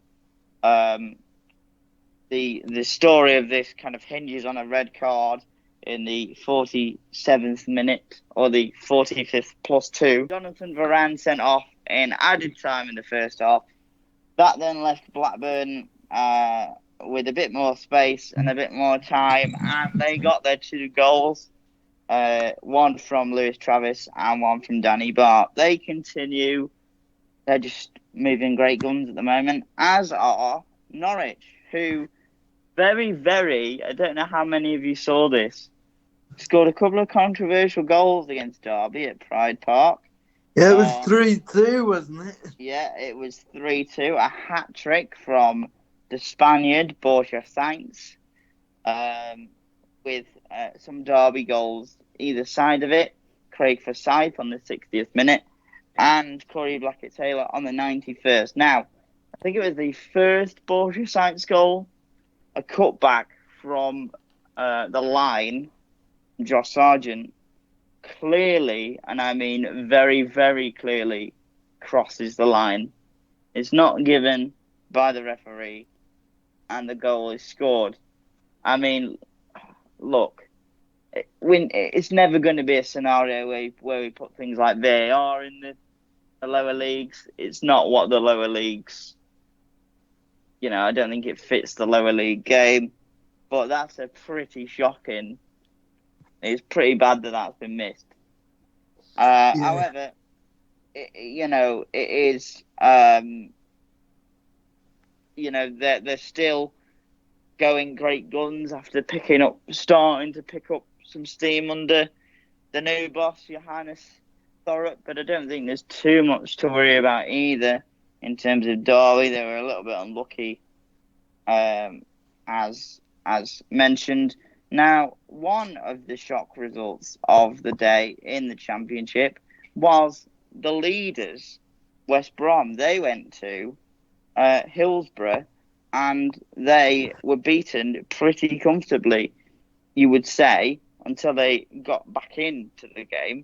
The story of this kind of hinges on a red card in the 47th minute, or the 45th plus 2. Jonathan Varane sent off in added time in the first half. That then left Blackburn with a bit more space and a bit more time, and they got their 2 goals. One from Lewis Travis and one from Danny Bart. They continue. They're just moving great guns at the moment, as are Norwich, who very, very, I don't know how many of you saw this, scored a couple of controversial goals against Derby at Pride Park. Yeah, it was 3-2, wasn't it? Yeah, it was 3-2. A hat-trick from the Spaniard, Borja Sainz, with some Derby goals either side of it. Craig Forsyth on the 60th minute and Corey Blackett-Taylor on the 91st. Now, I think it was the first Borja Sainz goal, a cutback from the line, Josh Sargent, clearly, and I mean very, very clearly, crosses the line. It's not given by the referee, and the goal is scored. I mean, look, it's never going to be a scenario where we put things like VAR in the lower leagues. It's not what the lower leagues, I don't think it fits the lower league game. But that's a pretty shocking. It's pretty bad that that's been missed. Yeah. However, it is, they're still going great guns after starting to pick up some steam under the new boss, Johannes Thorup. But I don't think there's too much to worry about either in terms of Derby. They were a little bit unlucky, as mentioned. Now, one of the shock results of the day in the Championship was the leaders, West Brom. They went to Hillsborough and they were beaten pretty comfortably, you would say, until they got back into the game.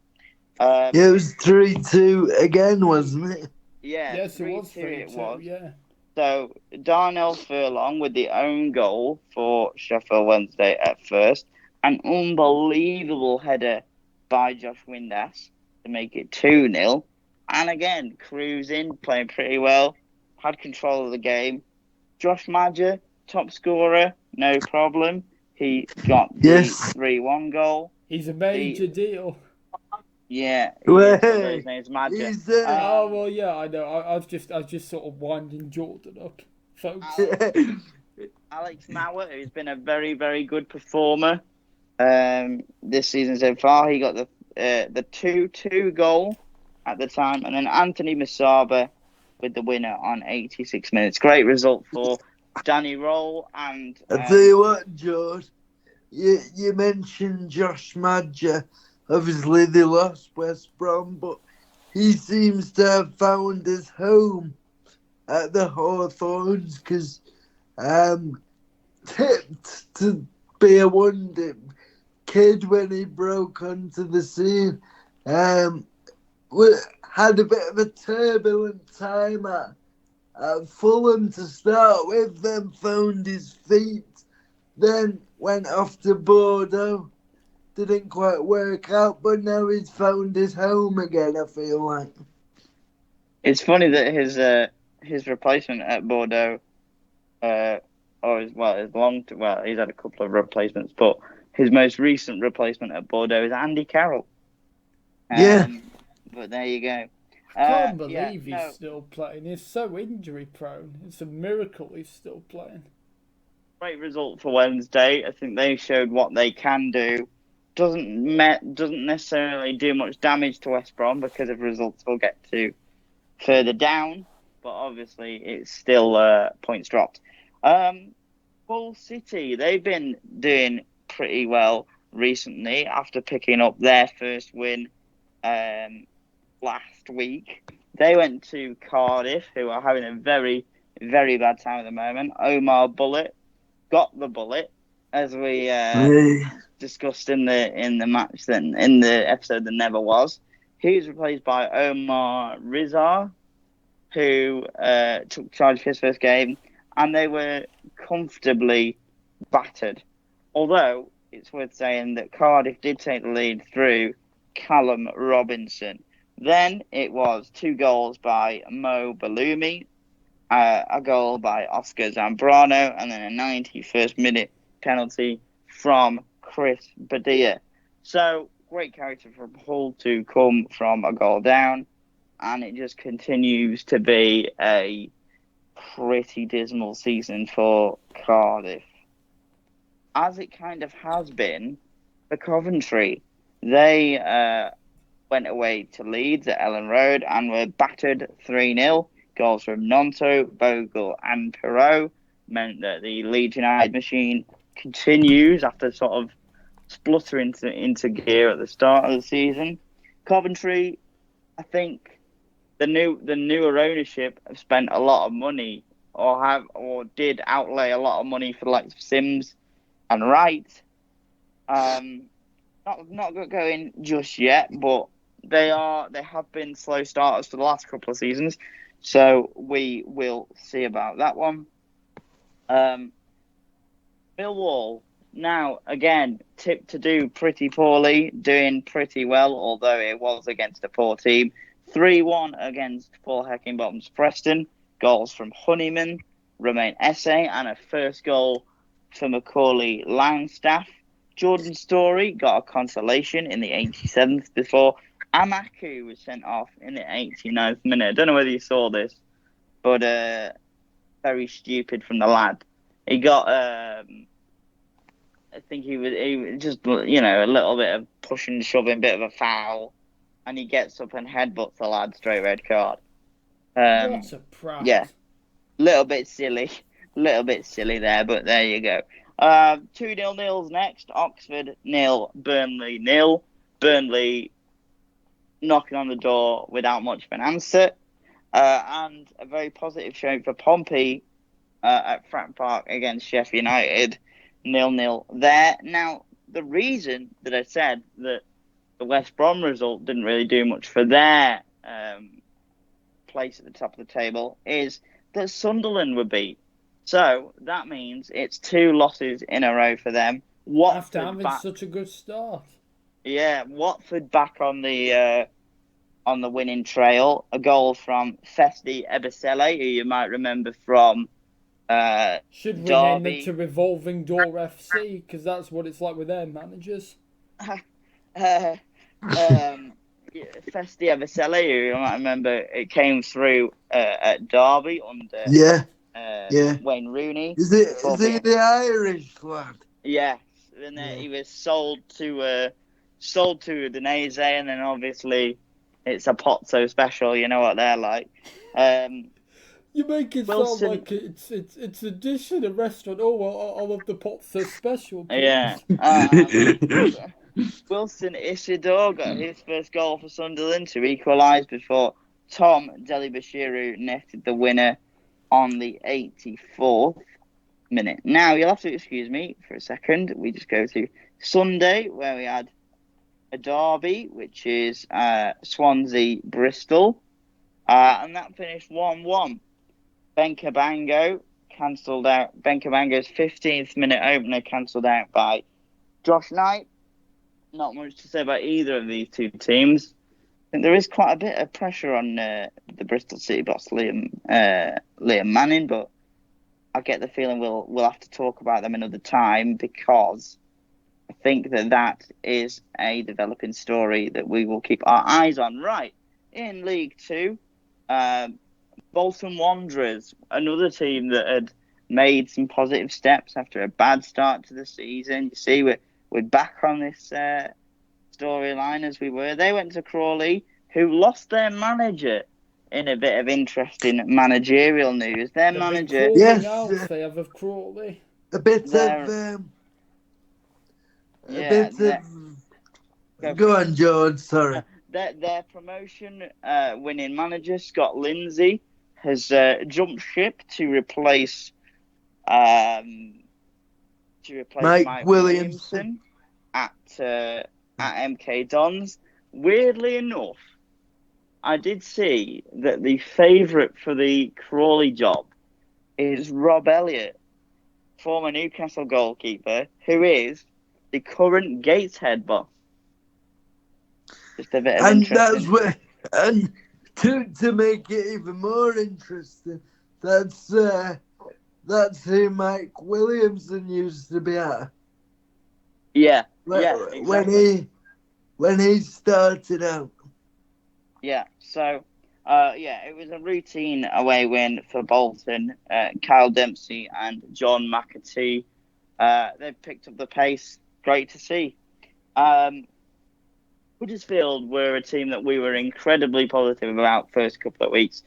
Yeah, it was 3-2 again, wasn't it? Yeah, yes, 3-2 it was 3-2, yeah. So, Darnell Furlong with the own goal for Sheffield Wednesday at first. An unbelievable header by Josh Windass to make it 2-0. And again, cruising, playing pretty well, had control of the game. Josh Madger, top scorer, no problem. He got the 3-1 goal. He's a major deal. Yeah, His name's Madger. Oh well, yeah, I know. I've just sort of winding Jordan up, folks. Alex Mauer, who's been a very, very good performer this season so far, he got the 2-2 goal at the time, and then Anthony Masaba with the winner on 86 minutes. Great result for Danny Roll and. I tell you what, George, you mentioned Josh Madger. Obviously, they lost West Brom, but he seems to have found his home at the Hawthorns because tipped to be a wonder kid when he broke onto the scene. Had a bit of a turbulent time at Fulham to start with, then found his feet, then went off to Bordeaux. Didn't quite work out, but now he's found his home again, I feel like. It's funny that his replacement at Bordeaux, he's had a couple of replacements, but his most recent replacement at Bordeaux is Andy Carroll. Yeah. But there you go. I can't believe he's still playing. He's so injury prone. It's a miracle he's still playing. Great result for Wednesday. I think they showed what they can do. Doesn't necessarily do much damage to West Brom because of results we'll get to further down, but obviously it's still points dropped. Hull City, they've been doing pretty well recently after picking up their first win last week. They went to Cardiff, who are having a very, very bad time at the moment. Omar Bullet got the bullet, as we discussed in the match, in the episode that never was. He was replaced by Omar Rizar, who took charge of his first game, and they were comfortably battered. Although, it's worth saying that Cardiff did take the lead through Callum Robinson. Then it was 2 goals by Mo Balumi, a goal by Oscar Zambrano, and then a 91st minute penalty from Chris Badia. So, great character from Hull to come from a goal down, and it just continues to be a pretty dismal season for Cardiff. As it kind of has been for Coventry. They went away to Leeds at Ellen Road and were battered 3-0. Goals from Nonto, Bogle and Perot meant that the Leeds United machine continues after sort of spluttering into gear at the start of the season. Coventry, I think the newer ownership have spent a lot of money or did outlay a lot of money for the likes of Sims and Wright. Not going just yet, but they have been slow starters for the last couple of seasons, so we will see about that one. Millwall now again tipped to do pretty poorly, doing pretty well, although it was against a poor team. 3-1 against Paul Heckingbottom's Preston. Goals from Honeyman, Romain Esse, and a first goal for Macaulay Langstaff. Jordan Story got a consolation in the 87th before Amaku was sent off in the 89th minute. I don't know whether you saw this, but very stupid from the lad. He got, I think he was just, a little bit of pushing, shoving, bit of a foul, and he gets up and headbutts the lad, straight red card. What a prat. Yeah, little bit silly there, but there you go. 2-0 nils next. Oxford 0, Burnley 0. Burnley knocking on the door without much of an answer. And a very positive showing for Pompey at Fratton Park against Sheffield United. 0-0 there. Now, the reason that I said that the West Brom result didn't really do much for their place at the top of the table is that Sunderland were beat. So that means it's 2 losses in a row for them. After having such a good start. Yeah, Watford back on the winning trail. A goal from Festi Ebisele, who you might remember from Should Derby. rename it to Revolving Door FC, because that's what it's like with their managers. Festi Ebisele, who you might remember, it came through at Derby under Wayne Rooney. Is he the Irish lad? Yes, and then he was sold to Udinese, and then obviously it's a Pozzo special. You know what they're like. You make it sound like it's a dish in a restaurant. Oh, well, I love the Pozzo special. Please. Yeah. Wilson Isidore got his first goal for Sunderland to equalise before Tom Delibashiru netted the winner on the 84th minute. Now, you'll have to excuse me for a second. We just go to Sunday, where we had a derby, which is Swansea-Bristol. And that finished 1-1. Ben Cabango's 15th minute opener cancelled out by Josh Knight. Not much to say about either of these two teams. I think there is quite a bit of pressure on the Bristol City boss, Liam Manning, but I get the feeling we'll have to talk about them another time, because I think that is a developing story that we will keep our eyes on. Right, in League Two, Bolton Wanderers, another team that had made some positive steps after a bad start to the season. You see, we're back on this storyline as we were. They went to Crawley, who lost their manager in a bit of interesting managerial news. Their manager... Yes, they have of Crawley. A bit Go on, George, sorry. Their promotion winning manager, Scott Lindsay, has jumped ship to replace Mike Williamson at MK Dons. weirdly enough, I did see that the favourite for the Crawley job is Rob Elliott, former Newcastle goalkeeper, who is the current Gateshead boss. Just a bit of And interesting. that's where, and to make it even more interesting, that's who Mike Williamson used to be at. Yeah, exactly. When he started out. Yeah, so it was a routine away win for Bolton. Kyle Dempsey and John McAtee, they've picked up the pace. Great to see. Huddersfield were a team that we were incredibly positive about first couple of weeks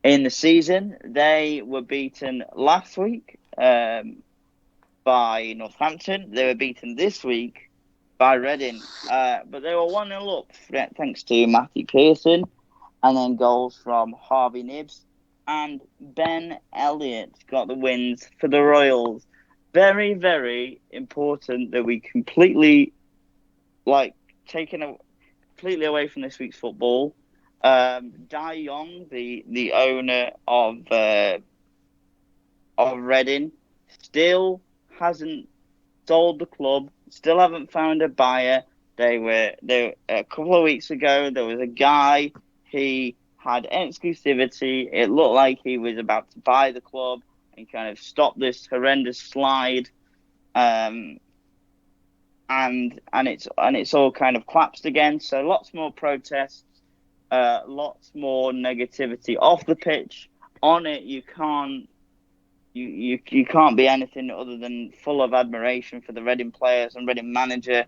in the season. They were beaten last week by Northampton. They were beaten this week by Reading. But they were 1-0 up thanks to Matty Pearson, and then goals from Harvey Nibbs and Ben Elliott got the wins for the Royals. Very, very important that we completely completely away from this week's football. Dai Yong, the owner of Reading, still hasn't sold the club. Still haven't found a buyer. They were a couple of weeks ago. There was a guy. He had exclusivity. It looked like he was about to buy the club and kind of stop this horrendous slide. And it's all kind of collapsed again. So lots more protests, lots more negativity off the pitch. On it, you can't be anything other than full of admiration for the Reading players and Reading manager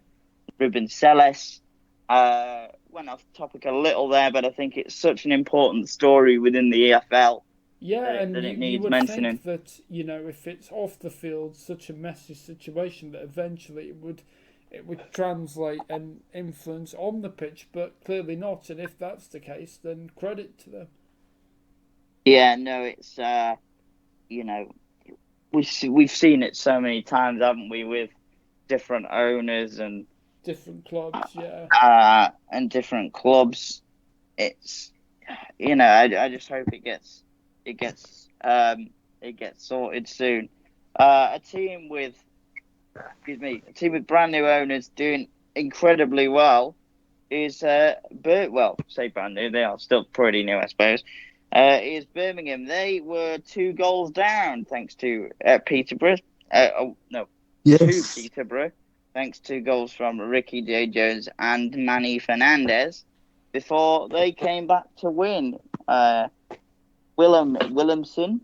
Ruben Selles. Went off topic a little there, but I think it's such an important story within the EFL. Yeah, that and it you needs would mentioning. think that, if it's off the field, such a messy situation, that eventually it would translate and influence on the pitch, but clearly not. And if that's the case, then credit to them. Yeah, no, it's we've seen it so many times, haven't we, with different owners and different clubs, yeah, and different clubs. It's I just hope it gets sorted soon. A team with brand new owners doing incredibly well is say brand new. They are still pretty new, I suppose. Is Birmingham. They were 2 goals down thanks to Peterborough. Yes. To Peterborough, thanks to goals from Ricky J. Jones and Manny Fernandez, before they came back to win. Williamson,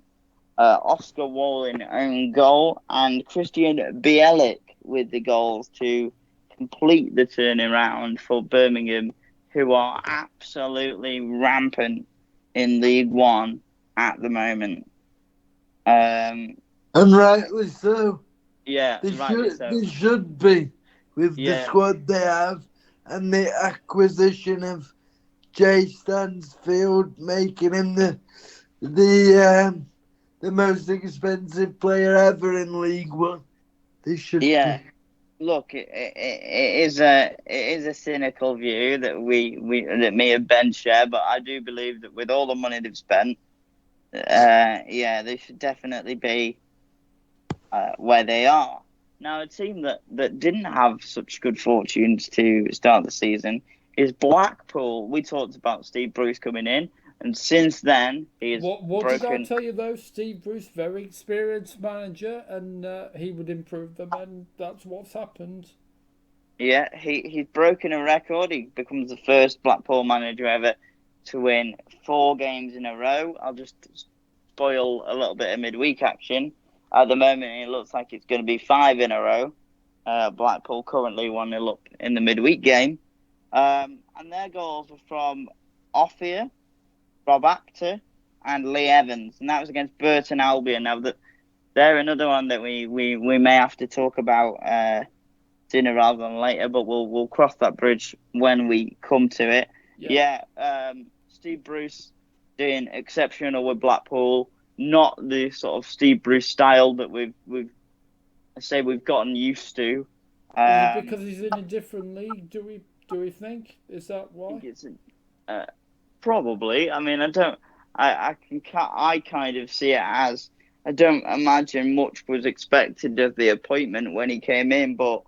Oscar Walling own goal, and Christian Bielik with the goals to complete the turnaround for Birmingham, who are absolutely rampant in League One at the moment. And rightly so. Yeah, rightly so. They should be, with the squad they have and the acquisition of Jay Stansfield, making him the most expensive player ever in League One. They should be. Look, it is a cynical view that that me and Ben share, but I do believe that with all the money they've spent, they should definitely be where they are. Now, a team that didn't have such good fortunes to start the season is Blackpool. We talked about Steve Bruce coming in, and since then he has What broken. did I tell you though? Steve Bruce, very experienced manager, and he would improve them, and that's what's happened. Yeah, he's broken a record. He becomes the first Blackpool manager ever to win 4 games in a row. I'll just spoil a little bit of midweek action. At the moment, it looks like it's going to be 5 in a row. Blackpool currently 1-0 up in the midweek game. And their goals were from Ophir, Rob Actor, and Lee Evans. And that was against Burton Albion. Now, they're another one that we may have to talk about sooner rather than later, but we'll cross that bridge when we come to it. Steve Bruce doing exceptional with Blackpool. Not the sort of Steve Bruce style that we've gotten used to. Is it because he's in a different league? Do we do we think? Is that why? I think it's probably. I mean, I kind of see it as I don't imagine much was expected of the appointment when he came in, but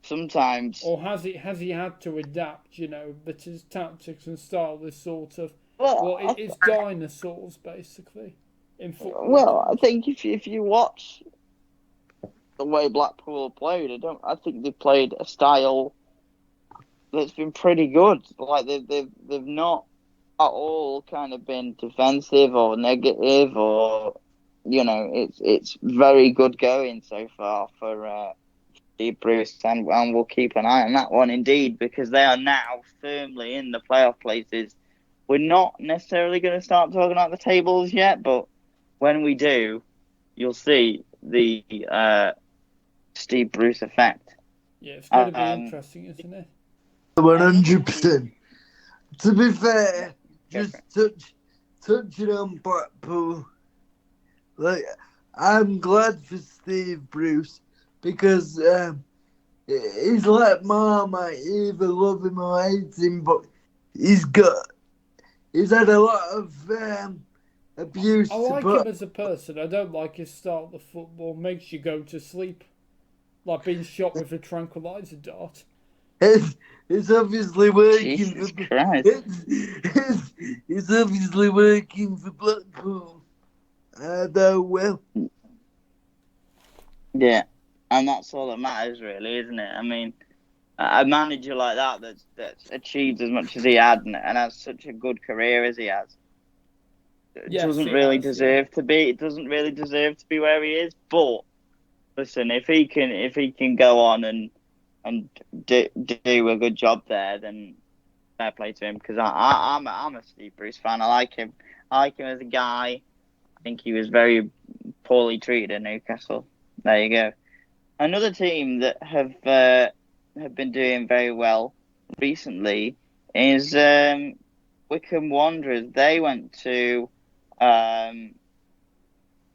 sometimes. Or has he had to adapt? That his tactics and style is sort of it's dinosaurs basically in football Well, I terms. think if you watch the way Blackpool played, I think they played a style that's been pretty good. Like they've not at all kind of been defensive or negative, or it's very good going so far for Steve Bruce, and we'll keep an eye on that one indeed, because they are now firmly in the playoff places. We're not necessarily going to start talking about the tables yet, but when we do, you'll see the Steve Bruce effect. Yeah, it's going to be interesting, isn't it? 100%. To be fair, just touching on Blackpool, like, I'm glad for Steve Bruce, because he's like Marmite. You either love him or hate him, but he's had a lot of abuse. I like him as a person. I don't like his style of football. Makes you go to sleep, like being shot with a tranquilizer dart. It's obviously working. Jesus Christ. It's obviously working for Blackpool. Though, well. Yeah, and that's all that matters, really, isn't it? I mean, a manager like that's achieved as much as he had and has such a good career as he has, doesn't really deserve to be. It doesn't really deserve to be where he is. But listen, if he can go on and do a good job there, then fair play to him. Because I'm a Steve Bruce fan. I like him. I like him as a guy. I think he was very poorly treated at Newcastle. There you go. Another team that have been doing very well recently is Wycombe Wanderers. They went to the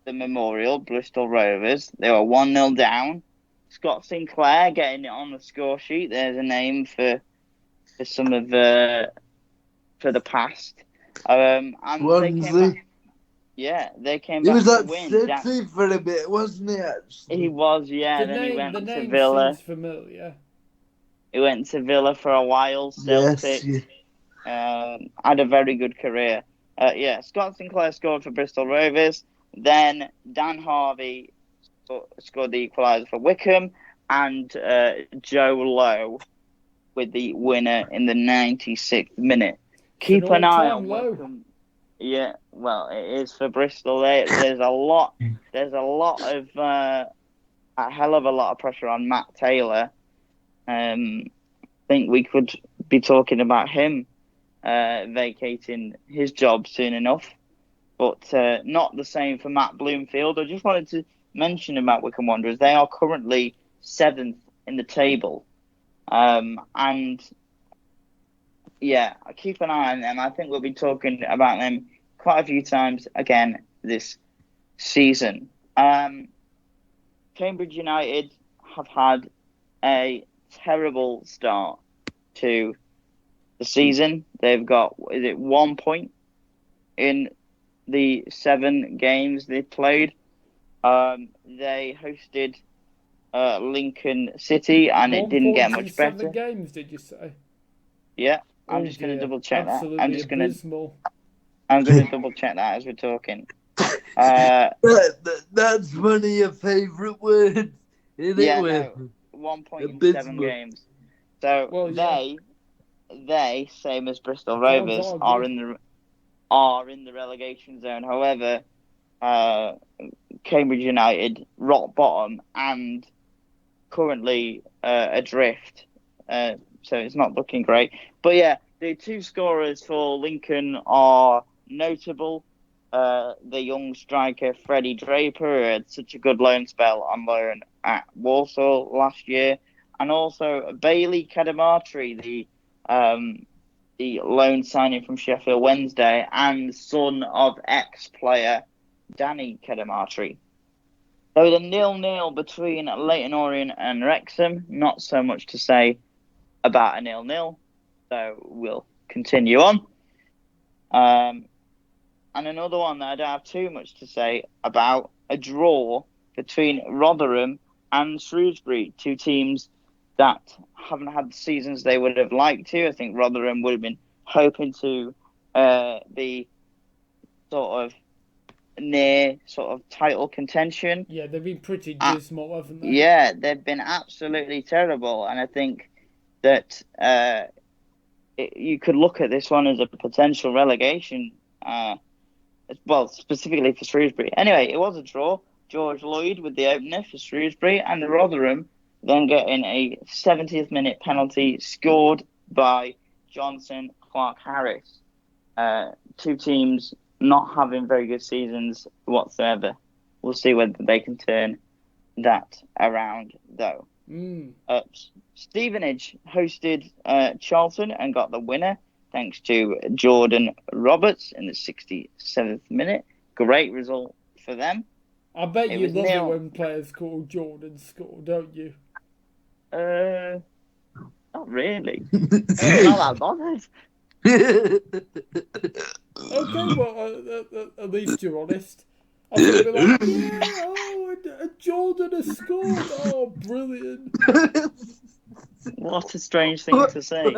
Memorial, Bristol Rovers. They were 1-0 down. Scott Sinclair getting it on the score sheet. There's a name for some of for the past. And they came back. Yeah, they came back to win. He was at City for a bit, wasn't he, actually? He was, yeah. Then he went to Villa. Seems familiar. He went to Villa for a while, Celtic. Yes, had a very good career. Scott Sinclair scored for Bristol Rovers. Then Dan Harvey scored the equaliser for Wycombe. And Joe Lowe with the winner in the 96th minute. Keep an eye on Wycombe. Yeah, well, it is for Bristol. There's a lot of a hell of a lot of pressure on Matt Taylor. I think we could be talking about him vacating his job soon enough, but not the same for Matt Bloomfield. I just wanted to mention about Wycombe Wanderers. They are currently 7th in the table, and yeah, keep an eye on them. I think we'll be talking about them quite a few times again this season. Cambridge United have had a terrible start to the season. They've got 1 point in the 7 games they've played. They hosted Lincoln City, and it didn't get much better. 7 games, did you say? Yeah, I'm just going to double check that. I'm going to double check that as we're talking. That's one of your favourite words, isn't it? No, 1 point in 7 games. So they, same as Bristol Rovers, are in the relegation zone. However, Cambridge United rock bottom and currently adrift. So it's not looking great. But yeah, the 2 scorers for Lincoln are notable. The young striker Freddie Draper, who had such a good loan spell on loan at Walsall last year, and also Bailey Kadamatri, the loan signing from Sheffield Wednesday, and son of ex-player Danny Kadamatri. So the 0-0 between Leyton Orient and Wrexham, not so much to say about a 0-0. So we'll continue on. And another one that I don't have too much to say about, a draw between Rotherham and Shrewsbury, two teams that haven't had the seasons they would have liked to. I think Rotherham would have been hoping to be sort of near sort of title contention. Yeah, they've been pretty dismal, haven't they? Yeah, they've been absolutely terrible. And I think that you could look at this one as a potential relegation, well, specifically for Shrewsbury. Anyway, it was a draw. George Lloyd with the opener for Shrewsbury, and Rotherham then getting a 70th minute penalty scored by Johnson Clark-Harris. Two teams not having very good seasons whatsoever. We'll see whether they can turn that around, though. Stevenage hosted Charlton and got the winner thanks to Jordan Roberts in the 67th minute. Great result for them. I bet you love it when players called Jordan score, don't you? Not really. I'm not that bothered. Okay, well, at least you're honest. I was going to be like, yeah, oh, Jordan has scored. Oh, brilliant. What a strange thing to say.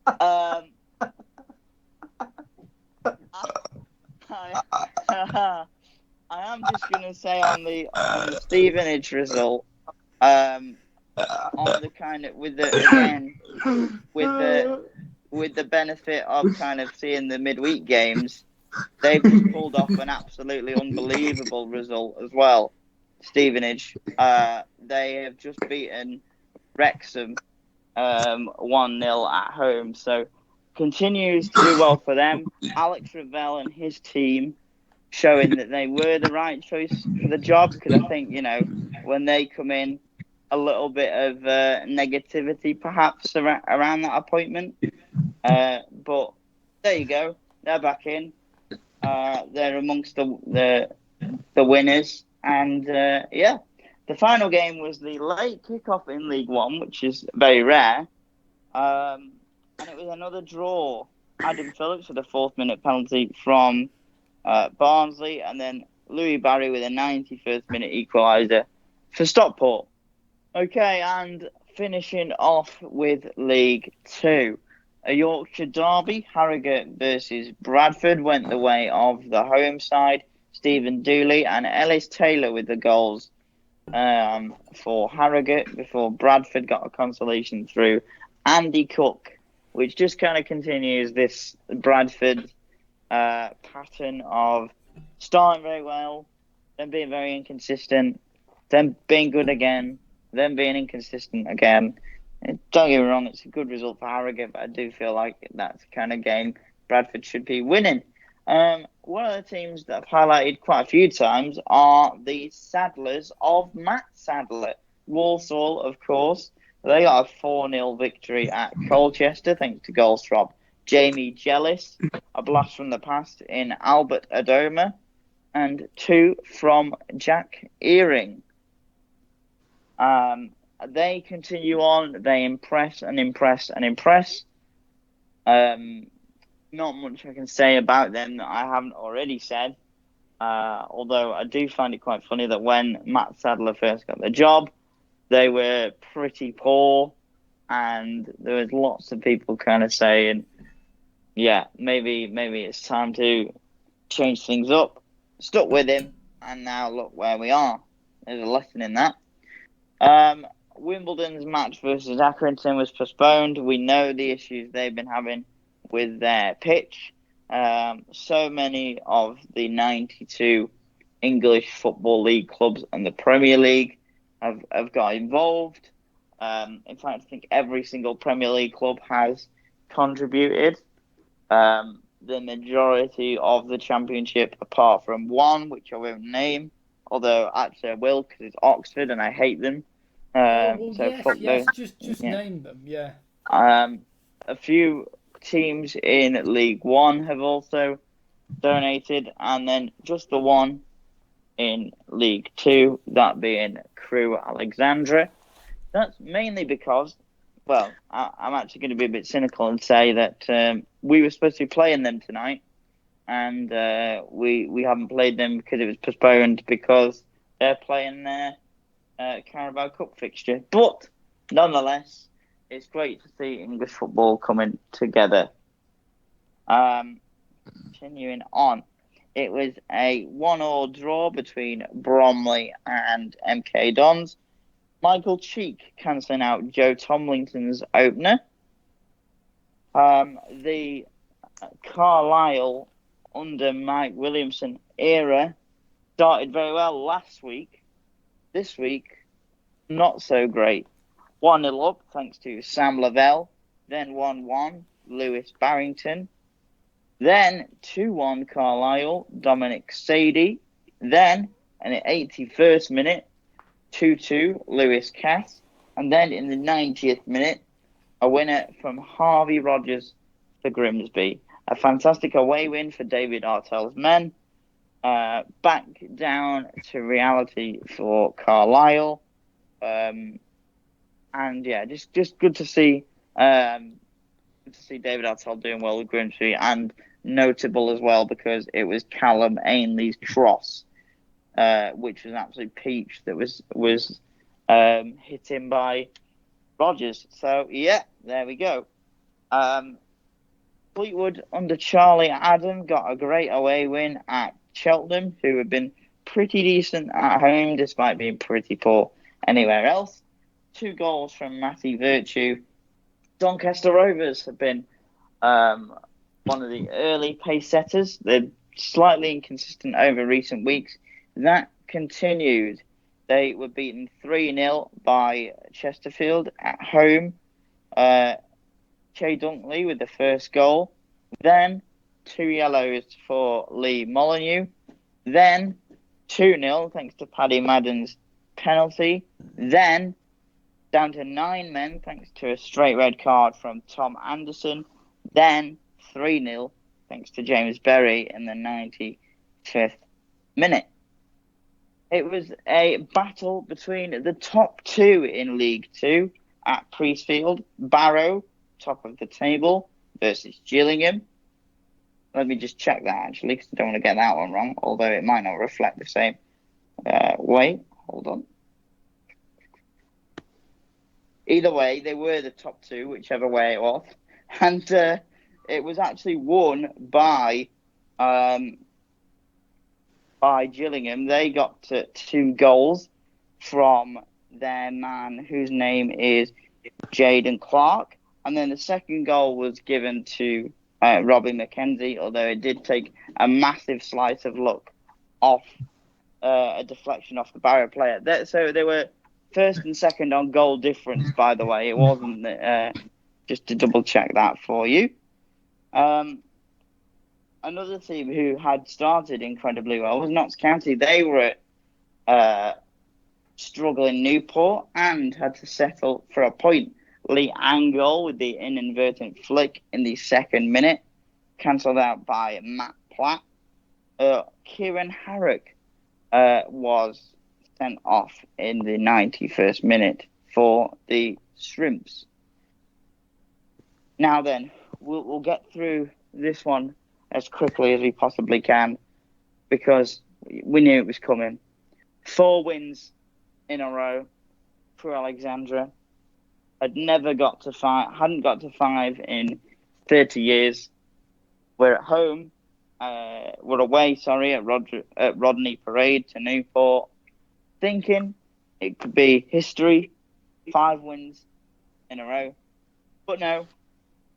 I am just going to say on the Stevenage result, on the kind of with the benefit of kind of seeing the midweek games, they've just pulled off an absolutely unbelievable result as well. Stevenage, they have just beaten Wrexham 1-0 at home, so continues to do well for them. Alex Ravel and his team showing that they were the right choice for the job, because I think, when they come in, a little bit of negativity perhaps around that appointment. But there you go. They're back in. They're amongst the winners. And, the final game was the late kickoff in League One, which is very rare. And it was another draw. Adam Phillips with a 4th-minute penalty from Barnsley, and then Louis Barry with a 91st minute equaliser for Stockport. Okay, and finishing off with League Two. A Yorkshire derby, Harrogate versus Bradford, went the way of the home side. Stephen Dooley and Ellis Taylor with the goals for Harrogate before Bradford got a consolation through Andy Cook, which just kind of continues this Bradford pattern of starting very well, then being very inconsistent, then being good again, then being inconsistent again. Don't get me wrong, it's a good result for Harrogate, but I do feel like that's the kind of game Bradford should be winning. One of the teams that I've highlighted quite a few times are the Saddlers of Matt Sadler. Walsall, of course. They got a 4-0 victory at Colchester, thanks to goals from Jamie Jellis, a blast from the past in Albert Adoma, and 2 from Jack Earing. They continue on. They impress and impress and impress. Not much I can say about them that I haven't already said. Although I do find it quite funny that when Matt Sadler first got the job, they were pretty poor, and there was lots of people kind of saying, yeah, maybe it's time to change things up. Stuck with him, and now look where we are. There's a lesson in that. Wimbledon's match versus Accrington was postponed. We know the issues they've been having with their pitch. So many of the 92 English Football League clubs and the Premier League have got involved. In fact, I think every single Premier League club has contributed. The majority of the Championship, apart from one, which I won't name, although actually I will because it's Oxford and I hate them. Just name them, yeah. A few teams in League One have also donated, and then just the one in League Two, that being Crewe Alexandra. That's mainly because well, I'm actually going to be a bit cynical and say that we were supposed to be playing them tonight, and we haven't played them because it was postponed because they're playing their Carabao Cup fixture. But nonetheless, it's great to see English football coming together. Continuing on, it was a 1-1 draw between Bromley and MK Dons. Michael Cheek cancelling out Joe Tomlinson's opener. The Carlisle under Mike Williamson era started very well last week. This week, not so great. 1-0 up thanks to Sam Lavelle. Then 1-1, Lewis Barrington. Then 2-1 Carlisle, Dominic Sadie. Then, in the 81st minute, 2-2 Lewis Cass. And then in the 90th minute, a winner from Harvey Rogers for Grimsby. A fantastic away win for David Artell's men. Back down to reality for Carlisle. And yeah, just good to see David Artell doing well with Grimsby, and notable as well because it was Callum Ainley's cross, which was an absolute peach that was hit in by Rogers. So yeah, there we go. Fleetwood under Charlie Adam got a great away win at Cheltenham, who have been pretty decent at home despite being pretty poor anywhere else. 2 goals from Matty Virtue. Doncaster Rovers have been one of the early pace setters. They're slightly inconsistent over recent weeks. That continued. They were beaten 3-0 by Chesterfield at home. Che Dunkley with the first goal. Then 2 yellows for Lee Molyneux. Then 2-0 thanks to Paddy Madden's penalty. Then down to 9 men thanks to a straight red card from Tom Anderson. Then 3-0 thanks to James Berry in the 95th minute. It was a battle between the top 2 in League 2 at Priestfield. Barrow, top of the table, versus Gillingham. Let me just check that actually, because I don't want to get that one wrong, although it might not reflect the same way. Hold on. Either way, they were the top 2, whichever way it was. And it was actually won by Gillingham. They got 2 goals from their man, whose name is Jaden Clark. And then the second goal was given to Robbie McKenzie, although it did take a massive slice of luck off a deflection off the Barrow player. So they were first and second on goal difference, by the way. It wasn't just to double check that for you. Another team who had started incredibly well was Notts County. They were struggling Newport and had to settle for a point. Lee Angle with the inadvertent flick in the 2nd minute, cancelled out by Matt Platt. Kieran Harrick was sent off in the 91st minute for the Shrimps. Now then, we'll get through this one as quickly as we possibly can because we knew it was coming. 4 wins in a row for Alexandra. Hadn't got to 5 in 30 years. We're at home. We're away, at Rodney Parade to Newport. Thinking it could be history. 5 wins in a row. But no,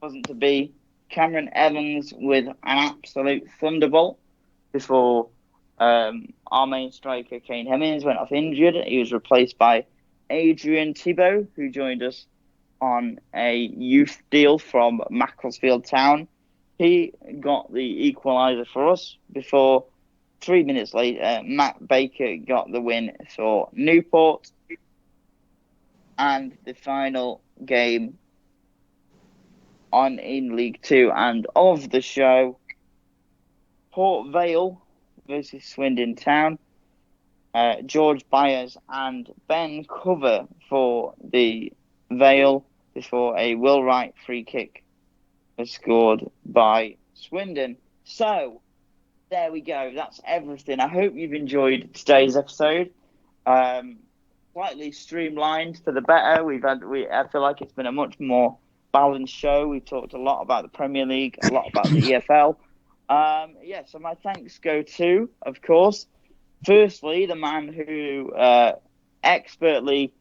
wasn't to be. Cameron Evans with an absolute thunderbolt before our main striker, Kane Hemmings, went off injured. He was replaced by Adrian Thibault, who joined us on a youth deal from Macclesfield Town. He got the equaliser for us before 3 minutes later, Matt Baker got the win for Newport. And the final game in League 2 and of the show, Port Vale versus Swindon Town. George Byers and Ben Cover for the Vale. before a Will Wright free kick was scored by Swindon. So, there we go. That's everything. I hope you've enjoyed today's episode. Slightly streamlined for the better. I feel like it's been a much more balanced show. We've talked a lot about the Premier League, a lot about the EFL. So my thanks go to, of course, firstly, the man who expertly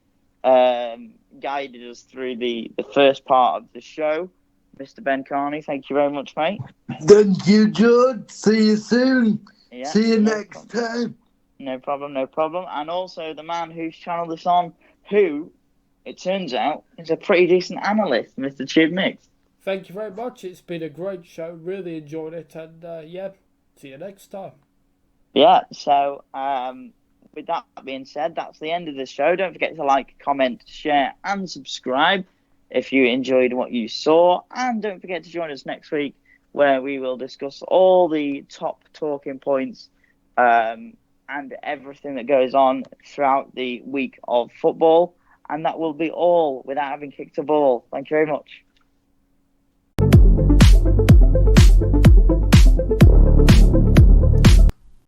guided us through the first part of the show, Mr. Ben Carney. Thank you very much, mate. Thank you, George. See you soon. Yeah, See you next time. No problem. And also the man who's channeled this on, who, it turns out, is a pretty decent analyst, Mr. TubeMix. Thank you very much. It's been a great show. Really enjoyed it. And, see you next time. Yeah, so with that being said, that's the end of the show. Don't forget to like, comment, share, and subscribe if you enjoyed what you saw. And don't forget to join us next week, where we will discuss all the top talking points and everything that goes on throughout the week of football. And that will be all without having kicked a ball. Thank you very much.